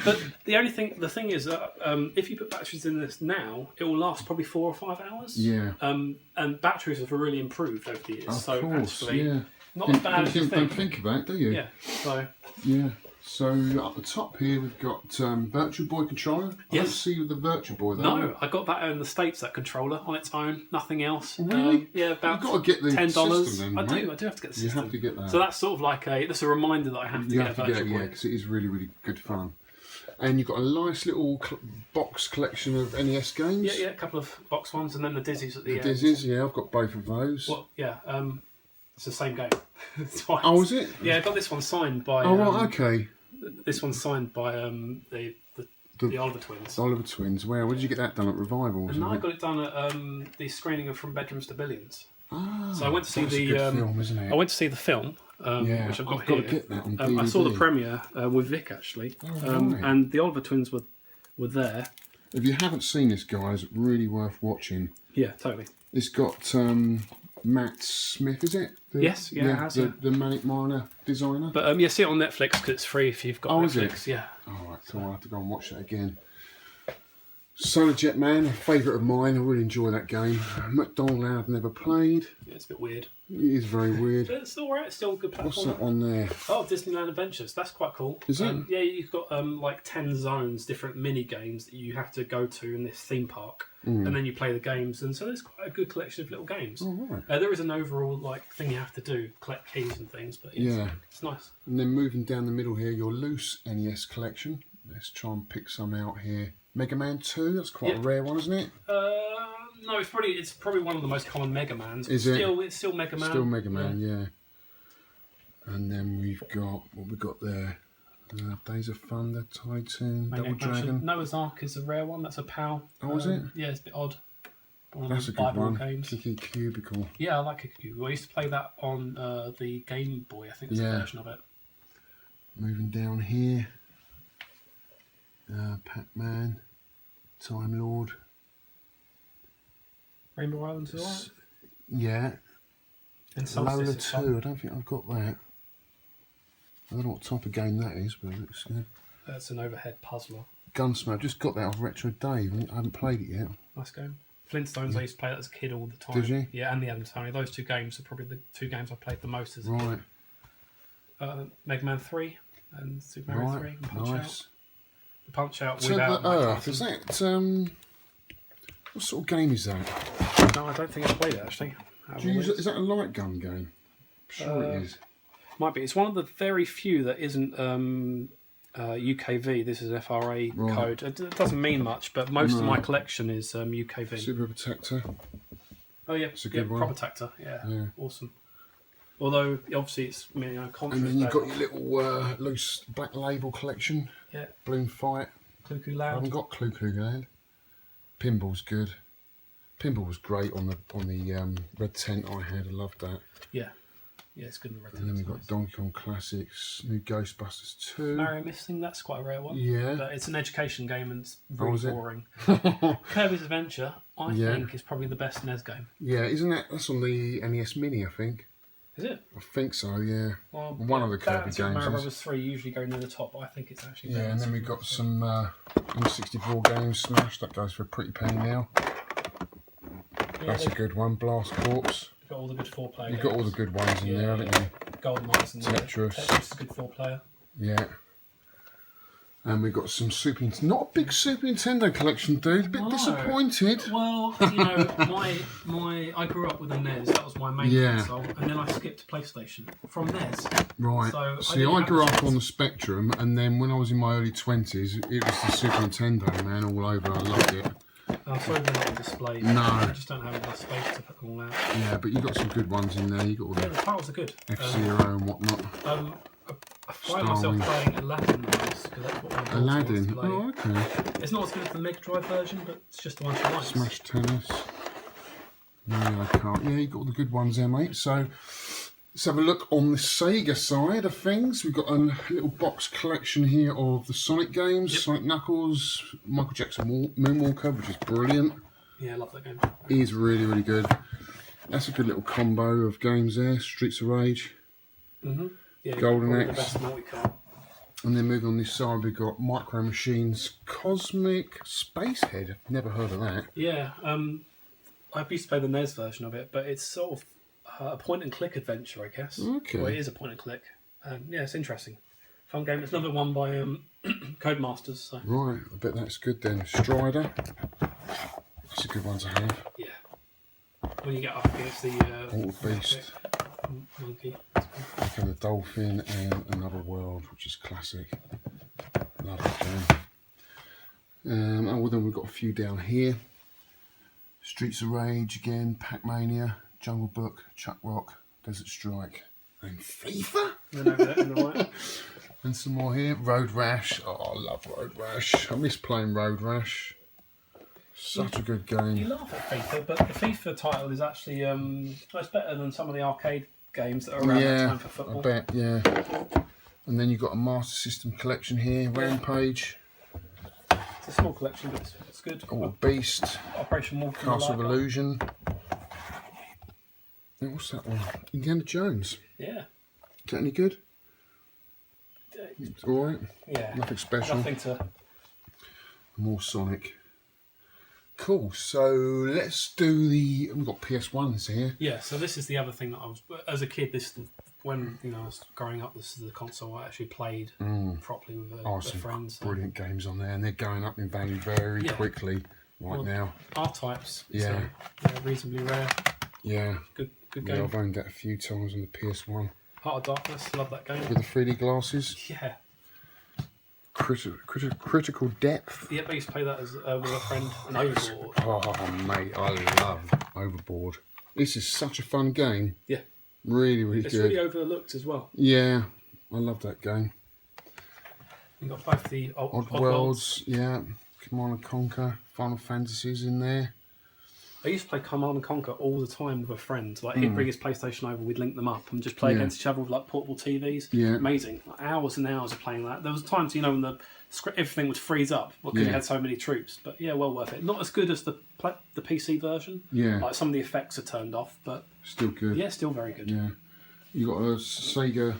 But the thing is that if you put batteries in this now, it will last probably 4 or 5 hours. Yeah. And batteries have really improved over the years. Of course, yeah. Not as bad as you think. Don't think about it, do you? Yeah. Yeah. So up the top here we've got Virtual Boy controller. I don't see the Virtual Boy though. No, I got that in the States, that controller on its own, nothing else. Really? About You've got to get the $10. system then, I do have to get the system. You have to get that. So that's sort of like that's a reminder that I have to get a Virtual Boy. Yeah, because it is really, really good fun. And you've got a nice little box collection of NES games. Yeah, a couple of box ones, and then the Dizzies at the end. Dizzies, yeah, I've got both of those. Well, yeah, it's the same game. Oh, is it? Yeah, I got this one signed by. Oh, right, okay. This one's signed by the The Oliver Twins. The Oliver Twins. Where did you get that done at Revival? And I got it done at the screening of From Bedrooms to Billions. Ah, so I went to see the film, isn't it? I went to see the film, which I've got got here. to get that on DVD. I saw the premiere with Vic actually, right. and the Oliver Twins were there. If you haven't seen this, guys, really worth watching. Yeah, totally. It's got Matt Smith, is it? Yes, yeah, it has, the Manic Miner designer. But see it on Netflix because it's free if you've got Netflix. Is it? Yeah. All right, so I'll have to go and watch that again. Solar Jet Man, a favourite of mine. I really enjoy that game. McDonald I've never played. Yeah, it's a bit weird. It is very weird. But it's alright, it's still a good platform. What's that on there? Oh, Disneyland Adventures. That's quite cool. Is it? Yeah, you've got like 10 zones, different mini games that you have to go to in this theme park, and then you play the games. And so there's quite a good collection of little games. Oh, right. There is an overall like thing you have to do, collect keys and things. But it's nice. And then moving down the middle here, your loose NES collection. Let's try and pick some out here. Mega Man 2. That's quite a rare one, isn't it? No, it's probably one of the most common Mega Mans. Is it? It's still Mega Man. Still Mega Man, yeah. And then we've got what we got there. Days of Thunder, Tycoon, Double Dragon. Noah's Ark is a rare one. That's a PAL. Oh, is it? Yeah, it's a bit odd. That's a good one. Kiki Cubicle. Yeah, I like Kiki Cubicle. I used to play that on the Game Boy. I think it's a version of it. Moving down here. Pac-Man, Time Lord. Rainbow Islands, alright? Yeah. And Lola 2, I don't think I've got that. I don't know what type of game that is, but it looks good. That's an overhead puzzler. Gunsmoke, I've just got that off Retro Dave. I haven't played it yet. Nice game. Flintstones, I used to play that as a kid all the time. Did you? Yeah, and the Adams Family. Those two games are probably the two games I played the most as a kid. Right. Mega Man 3 and Super Mario 3 and Punch Out. The Punch Out So without the Earth, is that, what sort of game is that? No, I don't think I played it actually. Is that a light gun game? I'm sure it is. Might be. It's one of the very few that isn't UKV. This is FRA code. It doesn't mean much, but most of my collection is UKV. Super Protector. Oh yeah, it's a good one. Protector. Yeah, awesome. Although obviously it's contrast. And then you've got your little loose Black Label collection. Yeah. Balloon Fight. Clue I haven't got Clue Land. Pinball's good. Pinball was great on the red tent I had. I loved that. Yeah. Yeah, it's good in the red tent. And then we've got Donkey Kong Classics, new Ghostbusters 2. Mario Missing, that's quite a rare one. Yeah. But it's an education game and it's really boring. Kirby's Adventure, I think, is probably the best NES game. Yeah, that's on the NES Mini, I think. Is it? I think so, yeah. Well, one of the Kirby games. Mario Brothers 3 usually go near the top, but I think it's actually better. Yeah, and then we've got some N64 games, Smash, that goes for a pretty penny now. Yeah, that's a good one, Blast Corps. You've got all the good 4-player You've got all the good ones in there, haven't you? Golden Knights and Tetris. Tetris is a good 4-player. Yeah. And we've got some not a big Super Nintendo collection, dude. A bit disappointed. Well, I grew up with a NES. That was my main console, and then I skipped PlayStation from NES. Right. So see, I grew up on the Spectrum, and then when I was in my early 20s, it was the Super Nintendo, man, all over. I loved it. I'm sorry they're not displayed. No. I just don't have enough space to put them all out. Yeah, but you got some good ones in there. You got all the titles are good. F-Zero and whatnot. I find myself playing Aladdin because that's what my Aladdin. Oh, okay. It's not as good as the Mega Drive version, but it's just the one she likes. Smash Tennis. No, I can't. Yeah, you got all the good ones there, mate. So let's have a look on the Sega side of things. We've got a little box collection here of the Sonic games, Sonic Knuckles, Michael Jackson Moonwalker, which is brilliant. Yeah, I love that game. It is really, really good. That's a good little combo of games there. Streets of Rage. Yeah, Golden Axe. The best multi-card. And then moving on this side, we've got Micro Machines Cosmic Space Head. I've never heard of that. Yeah, I used to play the NES version of it, but it's sort of a point-and-click adventure, I guess. Okay. Well, it is a point-and-click. Yeah, it's interesting. Fun game. It's another one by Codemasters. So. Right, I bet that's good then. Strider. That's a good one to have. Yeah. When you get up against the... Water Beast. Monkey. And the Dolphin and Another World, which is classic. Love that game. Oh, well, then we've got a few down here. Streets of Rage again, Pac-Mania, Jungle Book, Chuck Rock, Desert Strike, and FIFA. And then over there on the right. And some more here. Road Rash. Oh, I love Road Rash. I miss playing Road Rash. Such a good game. You laugh at FIFA, but the FIFA title is actually it's better than some of the arcade games that are around that time for football. I bet, yeah. And then you've got a Master System collection here. Rampage. It's a small collection, but it's good. Oh, Beast. Operation Wolf. Castle of Illusion. What's that one? Indiana Jones. Yeah. Is that any good? It's alright. Yeah. Nothing special. Nothing to... More Sonic. Cool, so let's do the... We've got PS1s here. Yeah, so this is the other thing that I was... As a kid, when I was growing up, this is the console I actually played properly with a friend. So. Brilliant games on there, and they're going up in value very quickly now. R-Types, so they're reasonably rare. Yeah. Good game. Yeah, I've owned that a few times on the PS1. Heart of Darkness, love that game. With the 3D glasses. Yeah. Critical Depth. Yep, I used to play that as with a friend. And Overboard. Oh, mate, I love Overboard. This is such a fun game. Yeah. Really, really good. It's really overlooked as well. Yeah, I love that game. You've got both the Odd Worlds, yeah. Command and Conquer, Final Fantasies in there. I used to play Command and Conquer all the time with a friend. Like he'd bring his PlayStation over, we'd link them up and just play against each other with like portable TVs. Yeah. Amazing. Like, hours and hours of playing that. There was times, when the everything would freeze up because you had so many troops. But yeah, well worth it. Not as good as the PC version. Yeah. Like some of the effects are turned off, but still good. Yeah, still very good. Yeah. You got a Sega,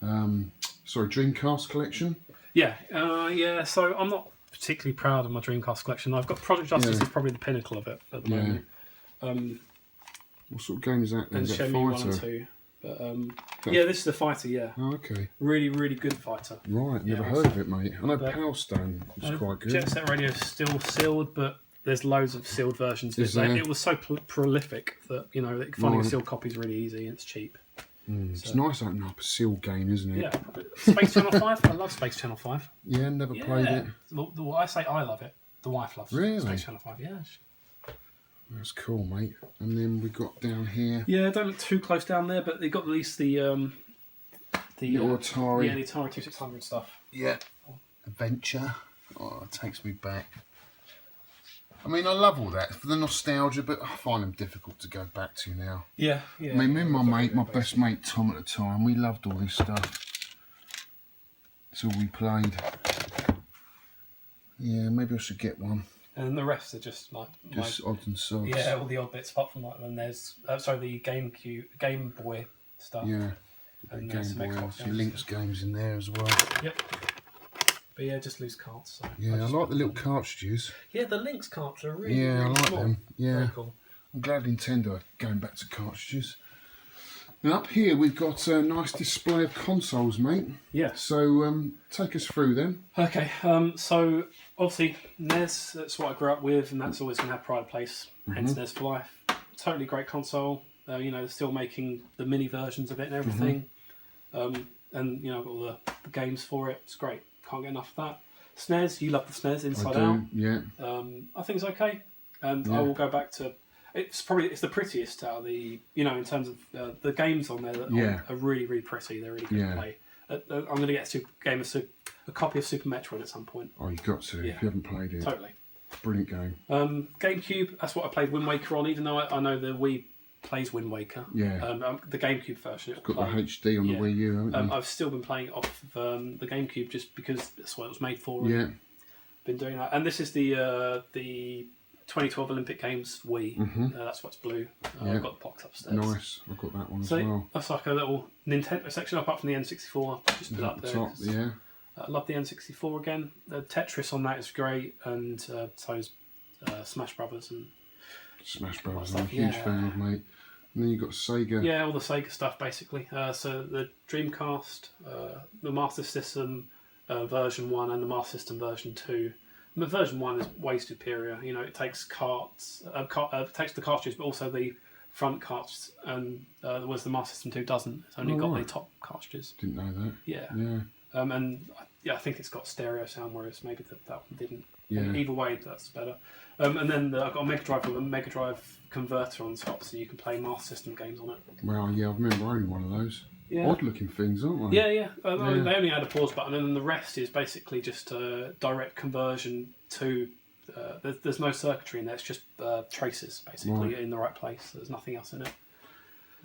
Dreamcast collection. Yeah. So I'm not particularly proud of my Dreamcast collection. I've got Project Justice is probably the pinnacle of it at the moment. What sort of game is that? And Shenmue 1 and 2. But this is the fighter. Yeah. Oh, okay. Really, really good fighter. Right. Never heard of it, mate. I know Power Stone was quite good. Jet Set Radio is still sealed, but there's loads of sealed versions. It was so prolific that finding sealed copies really easy and it's cheap. It's nice opening up a sealed game, isn't it? Yeah. Space Channel 5. I love Space Channel 5. Yeah, never played it. I say I love it. The wife loves Space Channel 5. Yeah. That's cool, mate. And then we got down here. Yeah, don't look too close down there, but they got at least the Atari. the Atari 2600 stuff. Yeah. Adventure. Oh, it takes me back. I mean, I love all that for the nostalgia, but I find them difficult to go back to now. Yeah. I mean, me and my best mate Tom at the time, we loved all this stuff. It's all we played. Yeah, maybe I should get one. And the rest are just odds and sods. Yeah, all the odd bits. Apart from then there's the Game Boy stuff. Yeah, and Game Boy, some Lynx games in there as well. Yep. But yeah, just loose carts. So I like the little cartridges. Yeah, the Lynx carts are really I like small. them. Yeah, very cool. I'm glad Nintendo are going back to cartridges. And up here we've got a nice display of consoles, mate. Yeah. So take us through them. Okay. So obviously NES, that's what I grew up with, and that's always going to have pride of place. Hence NES for life. Totally great console. They're still making the mini versions of it and everything. And I've got all the games for it. It's great. Can't get enough of that. SNES, you love the SNES Inside Out. Yeah. I think it's okay, and I will go back to. It's the prettiest out of the in terms of the games on there that are really, really pretty. They're really good to play. I'm going to get a copy of Super Metroid at some point. Oh, you've got to if you haven't played it. Totally. Brilliant game. GameCube. That's what I played Wind Waker on. Even though I know the Wii plays Wind Waker. Yeah. The GameCube version. It's got the HD on the Wii U, haven't you? I've still been playing off of, the GameCube just because that's what it was made for. Yeah. Been doing that, and this is the 2012 Olympic Games Wii. That's what's blue. I've got the box upstairs. Nice. I've got that one as well. That's like a little Nintendo section apart from the N64. Just put up there. Top, yeah. I love the N64 again. The Tetris on that is great, and so is Smash Brothers and Smash Brothers. I'm a huge fan of, mate. And then you've got Sega. Yeah, all the Sega stuff basically. So the Dreamcast, the Master System version 1 and the Master System version 2. The version 1 is way superior. It takes takes the cartridges, but also the front carts, and whereas the Master System 2 doesn't. It's only got the top cartridges. Didn't know that. Yeah. And I think it's got stereo sound, whereas maybe that one didn't. Yeah. Either way, that's better. And then I've got a Mega Drive with a Mega Drive converter on top, so you can play Master System games on it. Well, yeah, I remember owning one of those. Yeah. Odd looking things, aren't they? Yeah. I mean, they only had a pause button, and then the rest is basically just a direct conversion to. There's no circuitry in there; it's just traces basically in the right place. There's nothing else in it.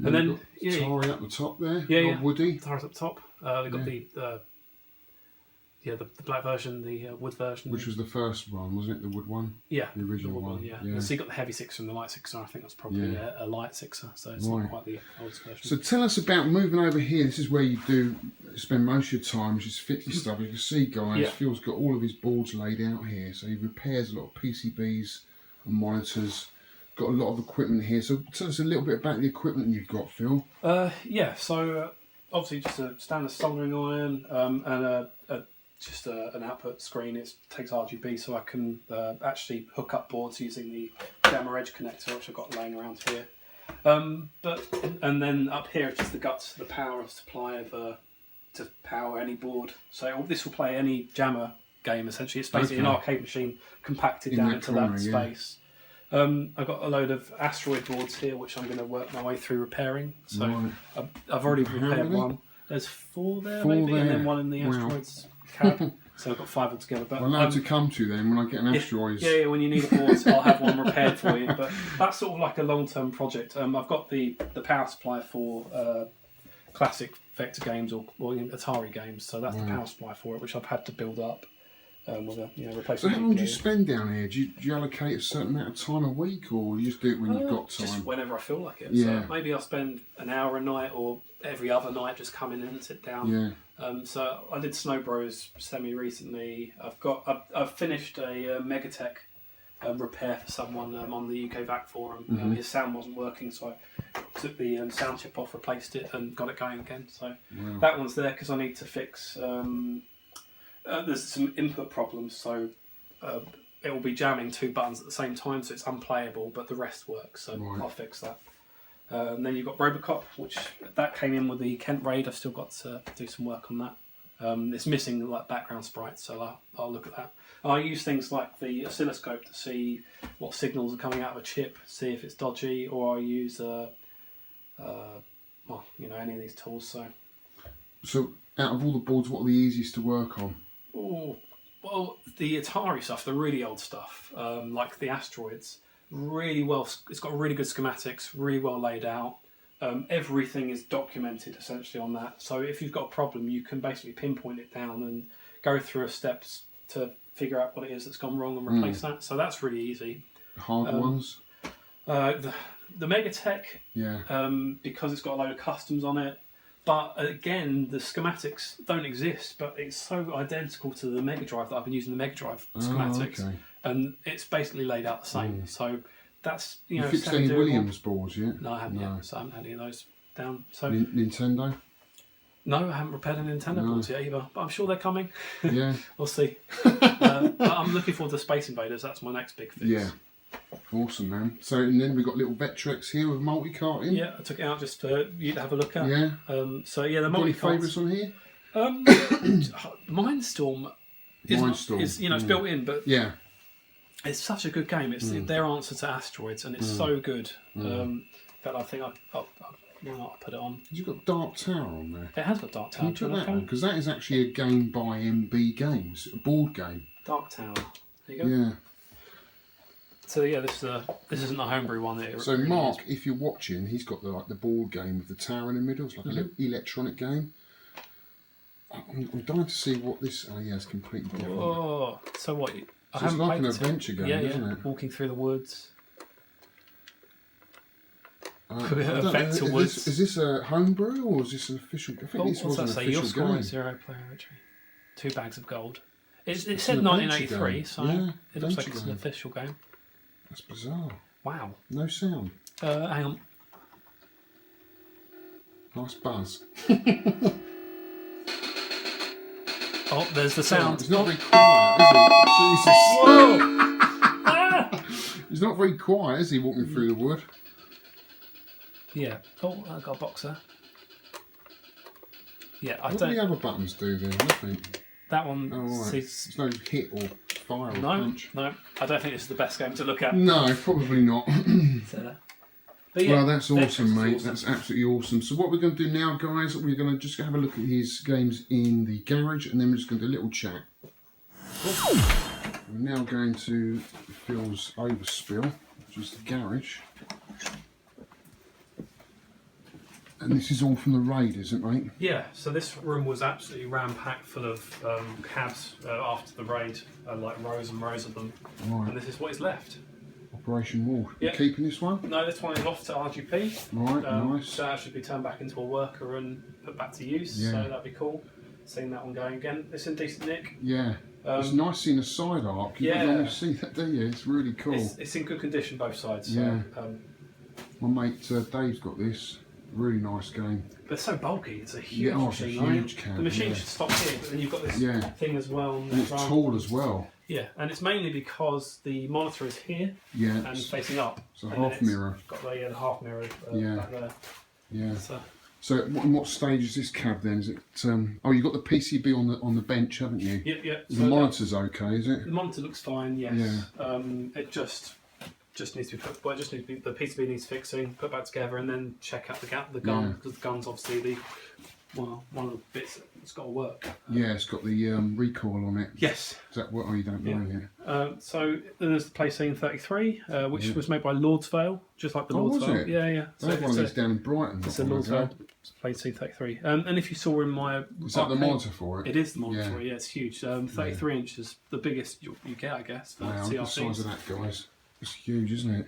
And then Atari up the top there. Yeah. Woody. Atari's up top. They've got the black version, the wood version. Which was the first one, wasn't it? The wood one? Yeah. The original one. Yeah. So you got the heavy sixer and the light sixer. I think that's probably a light sixer, so it's not quite the oldest version. So tell us about moving over here. This is where you do spend most of your time, just fix your stuff. You can see, guys, Phil's got all of his boards laid out here. So he repairs a lot of PCBs and monitors. Got a lot of equipment here. So tell us a little bit about the equipment you've got, Phil. So obviously just a standard soldering iron and just an output screen. It takes RGB, so I can actually hook up boards using the jamma edge connector, which I've got laying around here. And then up here, it's just the guts, the power supply to power any board. So this will play any jamma game. Essentially, it's basically an arcade machine compacted down into that space. I've got a load of asteroid boards here, which I'm going to work my way through repairing. So I've already repaired one. There's 4 there, maybe, and then one in the asteroids cab. So I've got 5 altogether. But Well, now to come to then when I get an asteroids. Yeah, when you need a board, I'll have one repaired for you. But that's sort of like a long-term project. I've got the power supply for classic Vector games or Atari games. So that's the power supply for it, which I've had to build up. With a replacement. So how long do you spend down here? Do you allocate a certain amount of time a week, or you just do it when you've got time? Just whenever I feel like it. Yeah. So maybe I'll spend an hour a night, or every other night, just come in and sit down. Yeah. So I did Snow Bros semi recently. I've finished a Megatech repair for someone on the UK VAC forum. His sound wasn't working, so I took the sound chip off, replaced it, and got it going again. So that one's there because I need to fix. There's some input problems, so it will be jamming 2 buttons at the same time, so it's unplayable, but the rest works, so I'll fix that. And then you've got Robocop, which that came in with the Kent Raid. I've still got to do some work on that. It's missing like background sprites, so I'll look at that. I use things like the oscilloscope to see what signals are coming out of a chip, see if it's dodgy, or I use any of these tools. So out of all the boards, what are the easiest to work on? Oh, well, the Atari stuff, the really old stuff, like the asteroids, really well. It's got really good schematics, really well laid out. Everything is documented essentially on that. So if you've got a problem, you can basically pinpoint it down and go through steps to figure out what it is that's gone wrong and replace that. So that's really easy. Hard ones? The Megatech, because it's got a load of customs on it. But again, the schematics don't exist, but it's so identical to the Mega Drive that I've been using the Mega Drive schematics, and it's basically laid out the same. So that's you fixed any Williams boards yet? No, I haven't yet. So I haven't had any of those down. So Nintendo? No, I haven't repaired any Nintendo boards yet either. But I'm sure they're coming. Yeah, we'll see. But I'm looking forward to Space Invaders. That's my next big fix. Yeah. Awesome, man. So, and then we've got little Vectrex here with multi-cart in. Yeah, I took it out just for you to have a look at. Yeah. The multi-cart. Any favourites on here? Mindstorm. Mindstorm. It's built in, but it's such a good game. It's their answer to Asteroids, and it's so good that I think I'll why not put it on. You've got Dark Tower on there. It has got Dark Tower. Can you put that on? Because that is actually a game by MB Games, a board game. Dark Tower. There you go. Yeah. So this isn't a homebrew one. So Mark, if you're watching, he's got the board game with the tower in the middle. It's like a little electronic game. I'm dying to see what this. Oh yeah, it's completely different. Oh, so what? So it's like an adventure game, isn't it? Walking through the woods. Is this a homebrew or is this an official? I think this was an official Your score game. is 0 player victory. 2 bags of gold. It said 1983, so it looks like it's an official game. That's bizarre. Wow. No sound. Hang on. Nice buzz. Oh, there's the sound. It's not very quiet, is it? Jesus. Whoa! He's not very quiet, is he, walking through the wood? Yeah. Oh, I got a box there. Yeah, What do the other buttons do then? Nothing. That one. Oh, right. There's no hit or fire or punch. No, I don't think this is the best game to look at. No, probably not. But yeah, well, that's awesome, mate. Awesome. That's absolutely awesome. So what we're going to do now, guys, we're going to just have a look at his games in the garage, and then we're just going to do a little chat. Cool. We're now going to Phil's overspill, which is the garage. And this is all from the raid, isn't it, mate? Yeah, so this room was absolutely ram-packed full of cabs after the raid, like rows and rows of them. Right. And this is what is left. Operation Wall. You keeping this one? No, this one is off to RGP. Right, nice. So that should be turned back into a worker and put back to use, so that'd be cool. Seeing that one going again. It's in decent nick. Yeah. It's nice seeing a side arc. You don't normally see that, do you? It's really cool. It's in good condition, both sides. Yeah. So, my mate Dave's got this. Really nice game. But it's so bulky. It's a huge machine. It's a huge cab. The machine should stop here, but then you've got this thing as well. And it's tall as well. Yeah, and it's mainly because the monitor is here and facing up. It's a half mirror. Got the half mirror back there. Yeah. So in what stage is this cab then? Is it? Oh, you've got the PCB on the bench, haven't you? Yep. The monitor's okay, is it? The monitor looks fine. Yes. Yeah. It just needs to be put. Well, it just needs to be, the PCB needs fixing, put back together, and then check out the gun because the gun's obviously one of the bits that's got to work. Yeah, it's got the recoil on it. Yes. Is that what? Oh, you don't know yet. So then there's the PlayStation 33, which was made by Lordsvale, just like the Lordsvale. Yeah. So they have one of these down in Brighton. It's a Lordsvale PlayStation 33. And if you saw in my... Is that the monitor for it? It is the monitor for it, it's huge. 33 inches, the biggest you get, I guess, for CRTs. The size of that, guys. It's huge, isn't it?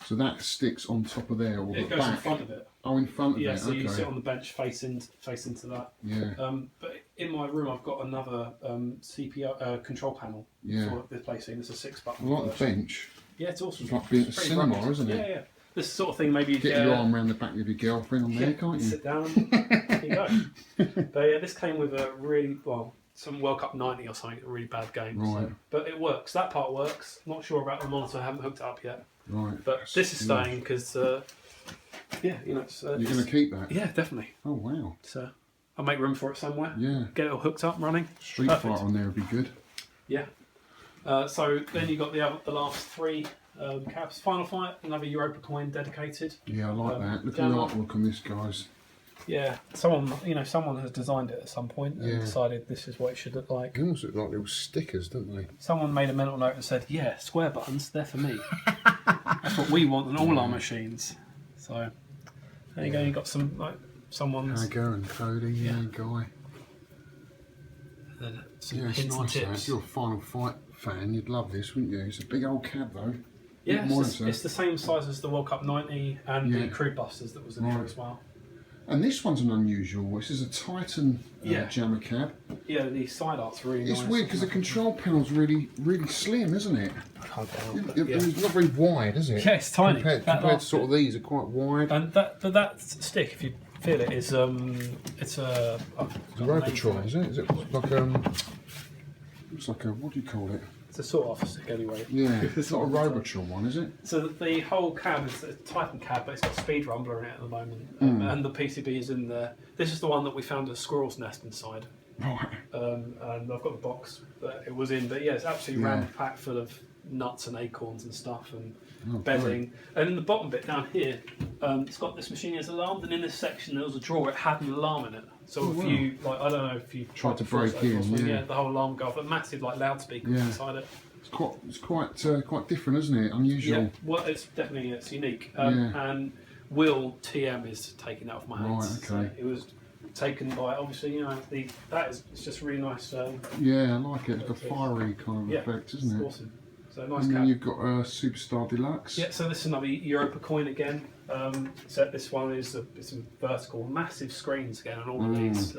So that sticks on top of there, or it goes in front of it. Oh, in front of it. Yeah, so you sit on the bench facing to that. Yeah. But in my room, I've got another CPU control panel for this PlayStation. It's a 6-button. I like the bench. Yeah, it's awesome. It's like being at a cinema, rugged. Isn't it? Yeah. This sort of thing, maybe you get your arm around the back of your girlfriend on there, can't you? Sit down. There you go. But yeah, this came with a really some World Cup 90 or something, a really bad game. Right. So, but it works. That part works. Not sure about the monitor. I haven't hooked it up yet. Right. But this is staying because, it's, you're going to keep that? Yeah, definitely. Oh, wow. So I'll make room for it somewhere. Yeah. Get it all hooked up, running. Street Fighter on there would be good. Yeah. So then you got the last three cabs. Final Fight, another Europa coin dedicated. Yeah, I like that. Look at the artwork on this, guys. Yeah, someone has designed it at some point and decided this is what it should look like. They almost look like little stickers, don't they? Someone made a mental note and said, "Yeah, square buttons, they're for me. That's what we want on all our machines." So there you go. You got someone's. Hager and Cody, Guy. Some it's hints nice. and tips. If you're a Final Fight fan, you'd love this, wouldn't you? It's a big old cab though. Yeah, it's the same size as the World Cup 90 and the Crew Busters that was in there as well. And this one's an unusual. This is a Titan jammer cab. Yeah, the side art's really nice. It's weird because the control panel's really, really slim, isn't it? I can't get on. It's not very wide, is it? Yeah, it's tiny. Compared to sort of these, are quite wide. And that stick, if you feel it, is it's a Robotron, is it? Is it like It's like a, what do you call it? It's a sort of stick anyway. Yeah, it's not a Robotron one, is it? So the whole cab is a Titan cab, but it's got a speed rumbler in it at the moment. And the PCB is in there. This is the one that we found a squirrel's nest inside. Right. And I've got the box that it was in. But yeah, it's absolutely ram-packed full of nuts and acorns and stuff and bedding. Great. And in the bottom bit down here, it's got this machine is alarmed, and in this section there was a drawer, it had an alarm in it. So if you, I don't know if you tried to break in, the whole alarm go off, a massive loudspeaker inside it. It's quite different, isn't it? Unusual. Yeah, well, it's unique. And Will TM is taking that off my hands. Right, okay. So it was taken by, obviously, it's just really nice. Yeah, I like it. It's a fiery kind of effect, isn't it? Awesome. So nice. And then you've got a Superstar Deluxe. Yeah, so this is another Europa coin again. So this one is it's a vertical, massive screens again on all of these.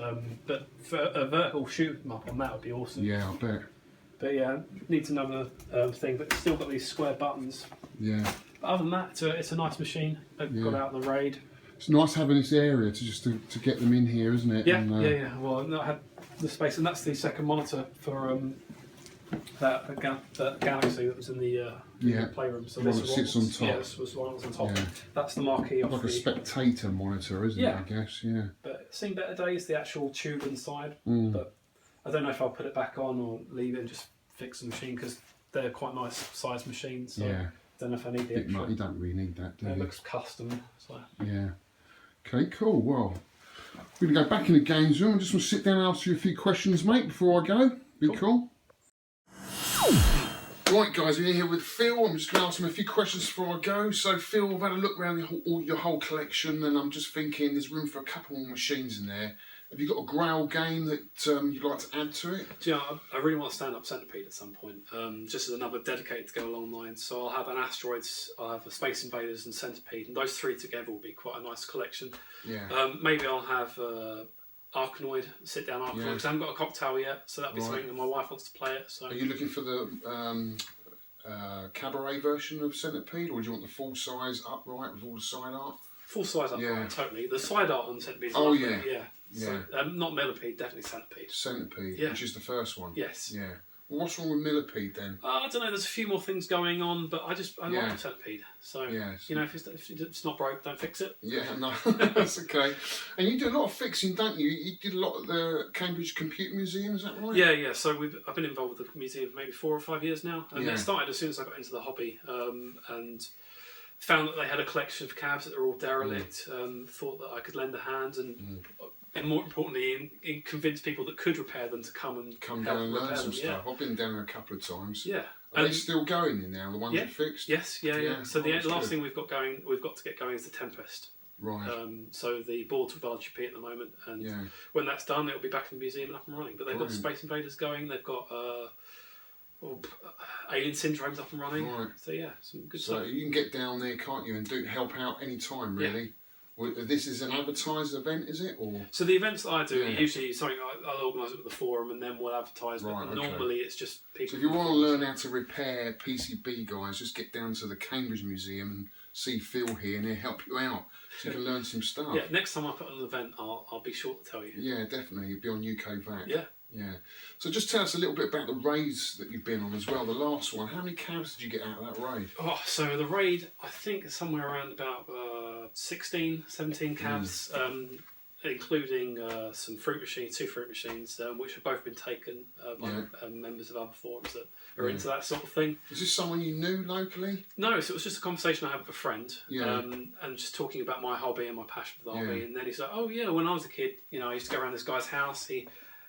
But for a vertical shoot 'em up on that would be awesome. Yeah, I bet. But yeah, needs another thing, but it's still got these square buttons. Yeah. But other than that, it's a nice machine. Got out the raid. It's nice having this area to get them in here, isn't it? Yeah, yeah. Well, I had the space, and that's the second monitor for that Galaxy that was in the playroom. So this sits on top. Yeah, this was the one that was on top. Yeah. That's the marquee. Like a spectator monitor, isn't it? I guess. Yeah. But it's seen better days. The actual tube inside, but I don't know if I'll put it back on or leave it and just fix the machine, because they're quite nice size machines. So I don't know if I need the extra. You don't really need that, do you? It looks custom. So. Yeah. Okay, cool. Well, we're going to go back in the games room. I just want to sit down and ask you a few questions, mate, before I go. Be cool. Right, guys, we're here with Phil. I'm just going to ask him a few questions before I go. So, Phil, I've had a look around your whole collection, and I'm just thinking there's room for a couple more machines in there. Have you got a Grail game that you'd like to add to it? Do you know, I really want to stand up Centipede at some point, just as another dedicated to go along the line. So I'll have an Asteroids, I'll have a Space Invaders and Centipede, and those three together will be quite a nice collection. Yeah. Maybe I'll have Arkanoid, sit-down Arkanoid, because I haven't got a cocktail yet, so that'll be something, and my wife wants to play it. So. Are you looking for the cabaret version of Centipede, or do you want the full-size upright with all the side art? Full-size upright, totally. The side art on Centipede is lovely. Yeah. So, not Millipede, definitely Centipede. Centipede, which is the first one. Yes. Yeah. Well, what's wrong with Millipede then? I don't know. There's a few more things going on, but I like Centipede. So you know, if it's not broke, don't fix it. Yeah, no, that's okay. And you do a lot of fixing, don't you? You did a lot at the Cambridge Computer Museum, is that right? Yeah, yeah. So I've been involved with the museum for maybe 4 or 5 years now, and it started as soon as I got into the hobby, and found that they had a collection of cabs that were all derelict. Thought that I could lend a hand and more importantly, convince people that could repair them to come down and learn some stuff. I've been down there a couple of times. Yeah. Are they still going in now, the ones you fixed? Yes, yeah. So the last thing we've got to get going is the Tempest. Right. So the board's with RGP at the moment, and when that's done, it'll be back in the museum and up and running. But they've got Space Invaders going, they've got Alien Syndrome's up and running. Right. So yeah, some good stuff. So you can get down there, can't you, and help out any time, really? Yeah. Well, this is an advertised event, is it? Or so the events that I do usually something I'll organise it with the forum, and then we'll advertise it. Right, normally it's just people. So if you want to learn how to repair PCB, guys, just get down to the Cambridge Museum and see Phil here, and he'll help you out, so you can learn some stuff. Yeah, next time I put on an event, I'll be sure to tell you. Yeah, definitely. You'll be on UK VAT. Yeah. Yeah. So just tell us a little bit about the raids that you've been on as well. The last one. How many cabs did you get out of that raid? Oh, so the raid, I think somewhere around about 16, 17 cabs, including some fruit machines, 2 fruit machines, which have both been taken by members of other forums that are into that sort of thing. Is this someone you knew locally? No, so it was just a conversation I had with a friend, and just talking about my hobby and my passion for the hobby. And then he's like, "Oh yeah, when I was a kid, I used to go around this guy's house.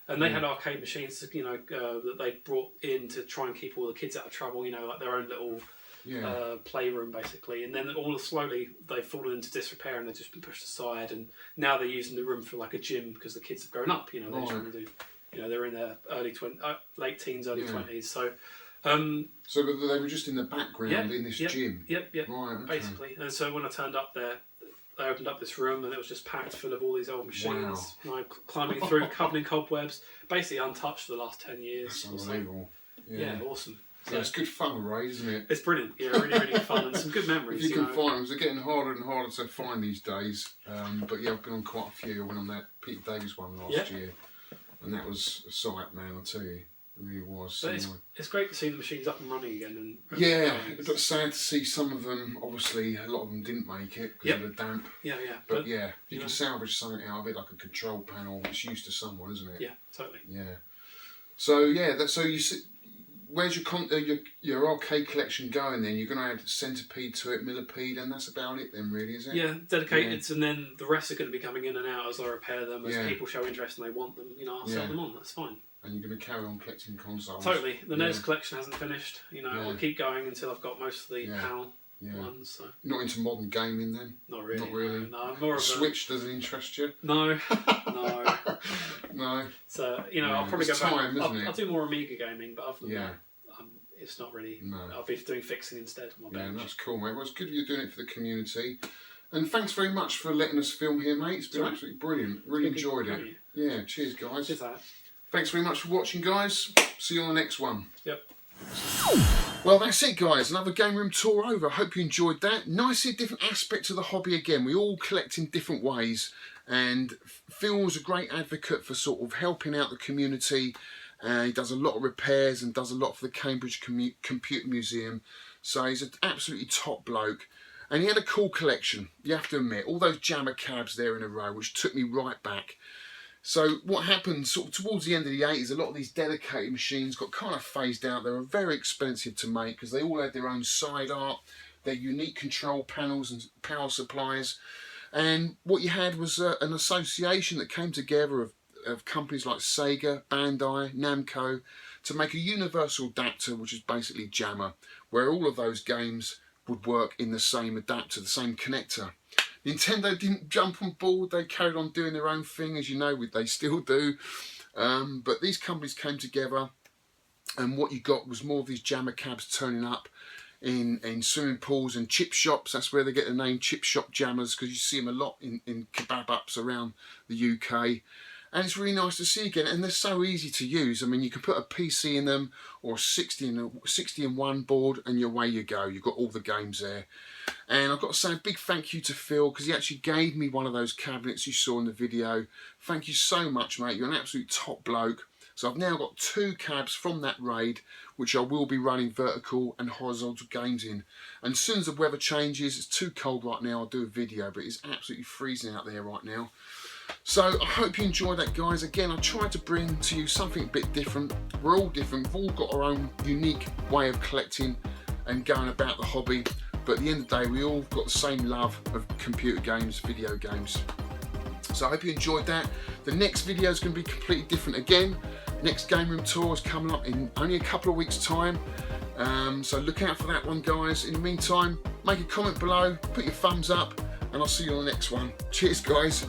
And they had arcade machines, that they brought in to try and keep all the kids out of trouble, like their own little playroom, basically. And then all slowly they've fallen into disrepair and they've just been pushed aside. And now they're using the room for like a gym because the kids have grown up. They're trying to do, they're in their late teens, early 20s. So they were just in the background in this gym. Yep. Right. Okay. Basically. And so when I turned up there, they opened up this room and it was just packed full of all these old machines. Wow. Climbing through, covered in cobwebs, basically untouched for the last 10 years. That's unbelievable. Yeah, awesome. So it's good fun, Ray, isn't it? It's brilliant. Yeah, really, really good fun and some good memories. If you can find them, they're getting harder and harder to find these days. But yeah, I've been on quite a few. I went on that Peter Davies one last year, and that was a sight, man. I'll tell you. It really was. But it's great to see the machines up and running again. But sad to see some of them. Obviously, a lot of them didn't make it because of the damp. Yeah. But yeah, you can salvage something out of it, like a control panel. It's used to someone, isn't it? Yeah, totally. Yeah. So where's your arcade collection going then? You're going to add Centipede to it, Millipede, and that's about it then, really, is it? Yeah, dedicated, and then the rest are going to be coming in and out as I repair them, as people show interest and they want them. I'll sell them on. That's fine. And you're going to carry on collecting consoles. Totally. The NES collection hasn't finished. I'll keep going until I've got most of the PAL ones. So. You're not into modern gaming then? Not really. Not really. No, I'm more of a Switch doesn't interest you? No. No. So I'll probably go back. I'll do more Amiga gaming, but other than that, it's not really. No. I'll be doing fixing instead on my bench. That's cool, mate. Well, it's good you're doing it for the community. And thanks very much for letting us film here, mate. It's been absolutely brilliant. Really enjoyed it. Yeah, cheers, guys. Cheers, that. Thanks very much for watching, guys. See you on the next one. Yep. Well, that's it, guys. Another game room tour over. I hope you enjoyed that. Nicely different aspect of the hobby again. We all collect in different ways. And Phil's a great advocate for sort of helping out the community. He does a lot of repairs and does a lot for the Cambridge Computer Museum. So he's an absolutely top bloke. And he had a cool collection, you have to admit. All those jamma cabs there in a row, which took me right back. So what happened sort of towards the end of the 80s, a lot of these dedicated machines got kind of phased out. They were very expensive to make because they all had their own side art, their unique control panels and power supplies. And what you had was an association that came together of companies like Sega, Bandai, Namco to make a universal adapter, which is basically jamma, where all of those games would work in the same adapter, the same connector. Nintendo didn't jump on board. They carried on doing their own thing, as you know, they still do. But these companies came together, and what you got was more of these jamma cabs turning up in swimming pools and chip shops. That's where they get the name chip shop jammers, because you see them a lot in kebab ups around the UK. And it's really nice to see again, and they're so easy to use. I mean, you can put a PC in them or a 60 in one board, and away you go. You've got all the games there. And I've got to say a big thank you to Phil, because he actually gave me one of those cabinets you saw in the video. Thank you so much, mate. You're an absolute top bloke. So I've now got 2 cabs from that raid, which I will be running vertical and horizontal games in. And as soon as the weather changes, it's too cold right now, I'll do a video, but it's absolutely freezing out there right now. So I hope you enjoyed that, guys. Again, I tried to bring to you something a bit different. We're all different. We've all got our own unique way of collecting and going about the hobby. But at the end of the day, we all got the same love of computer games, video games. So I hope you enjoyed that. The next video is going to be completely different again. Next game room tour is coming up in only a couple of weeks' time. So look out for that one, guys. In the meantime, make a comment below, put your thumbs up, and I'll see you on the next one. Cheers, guys.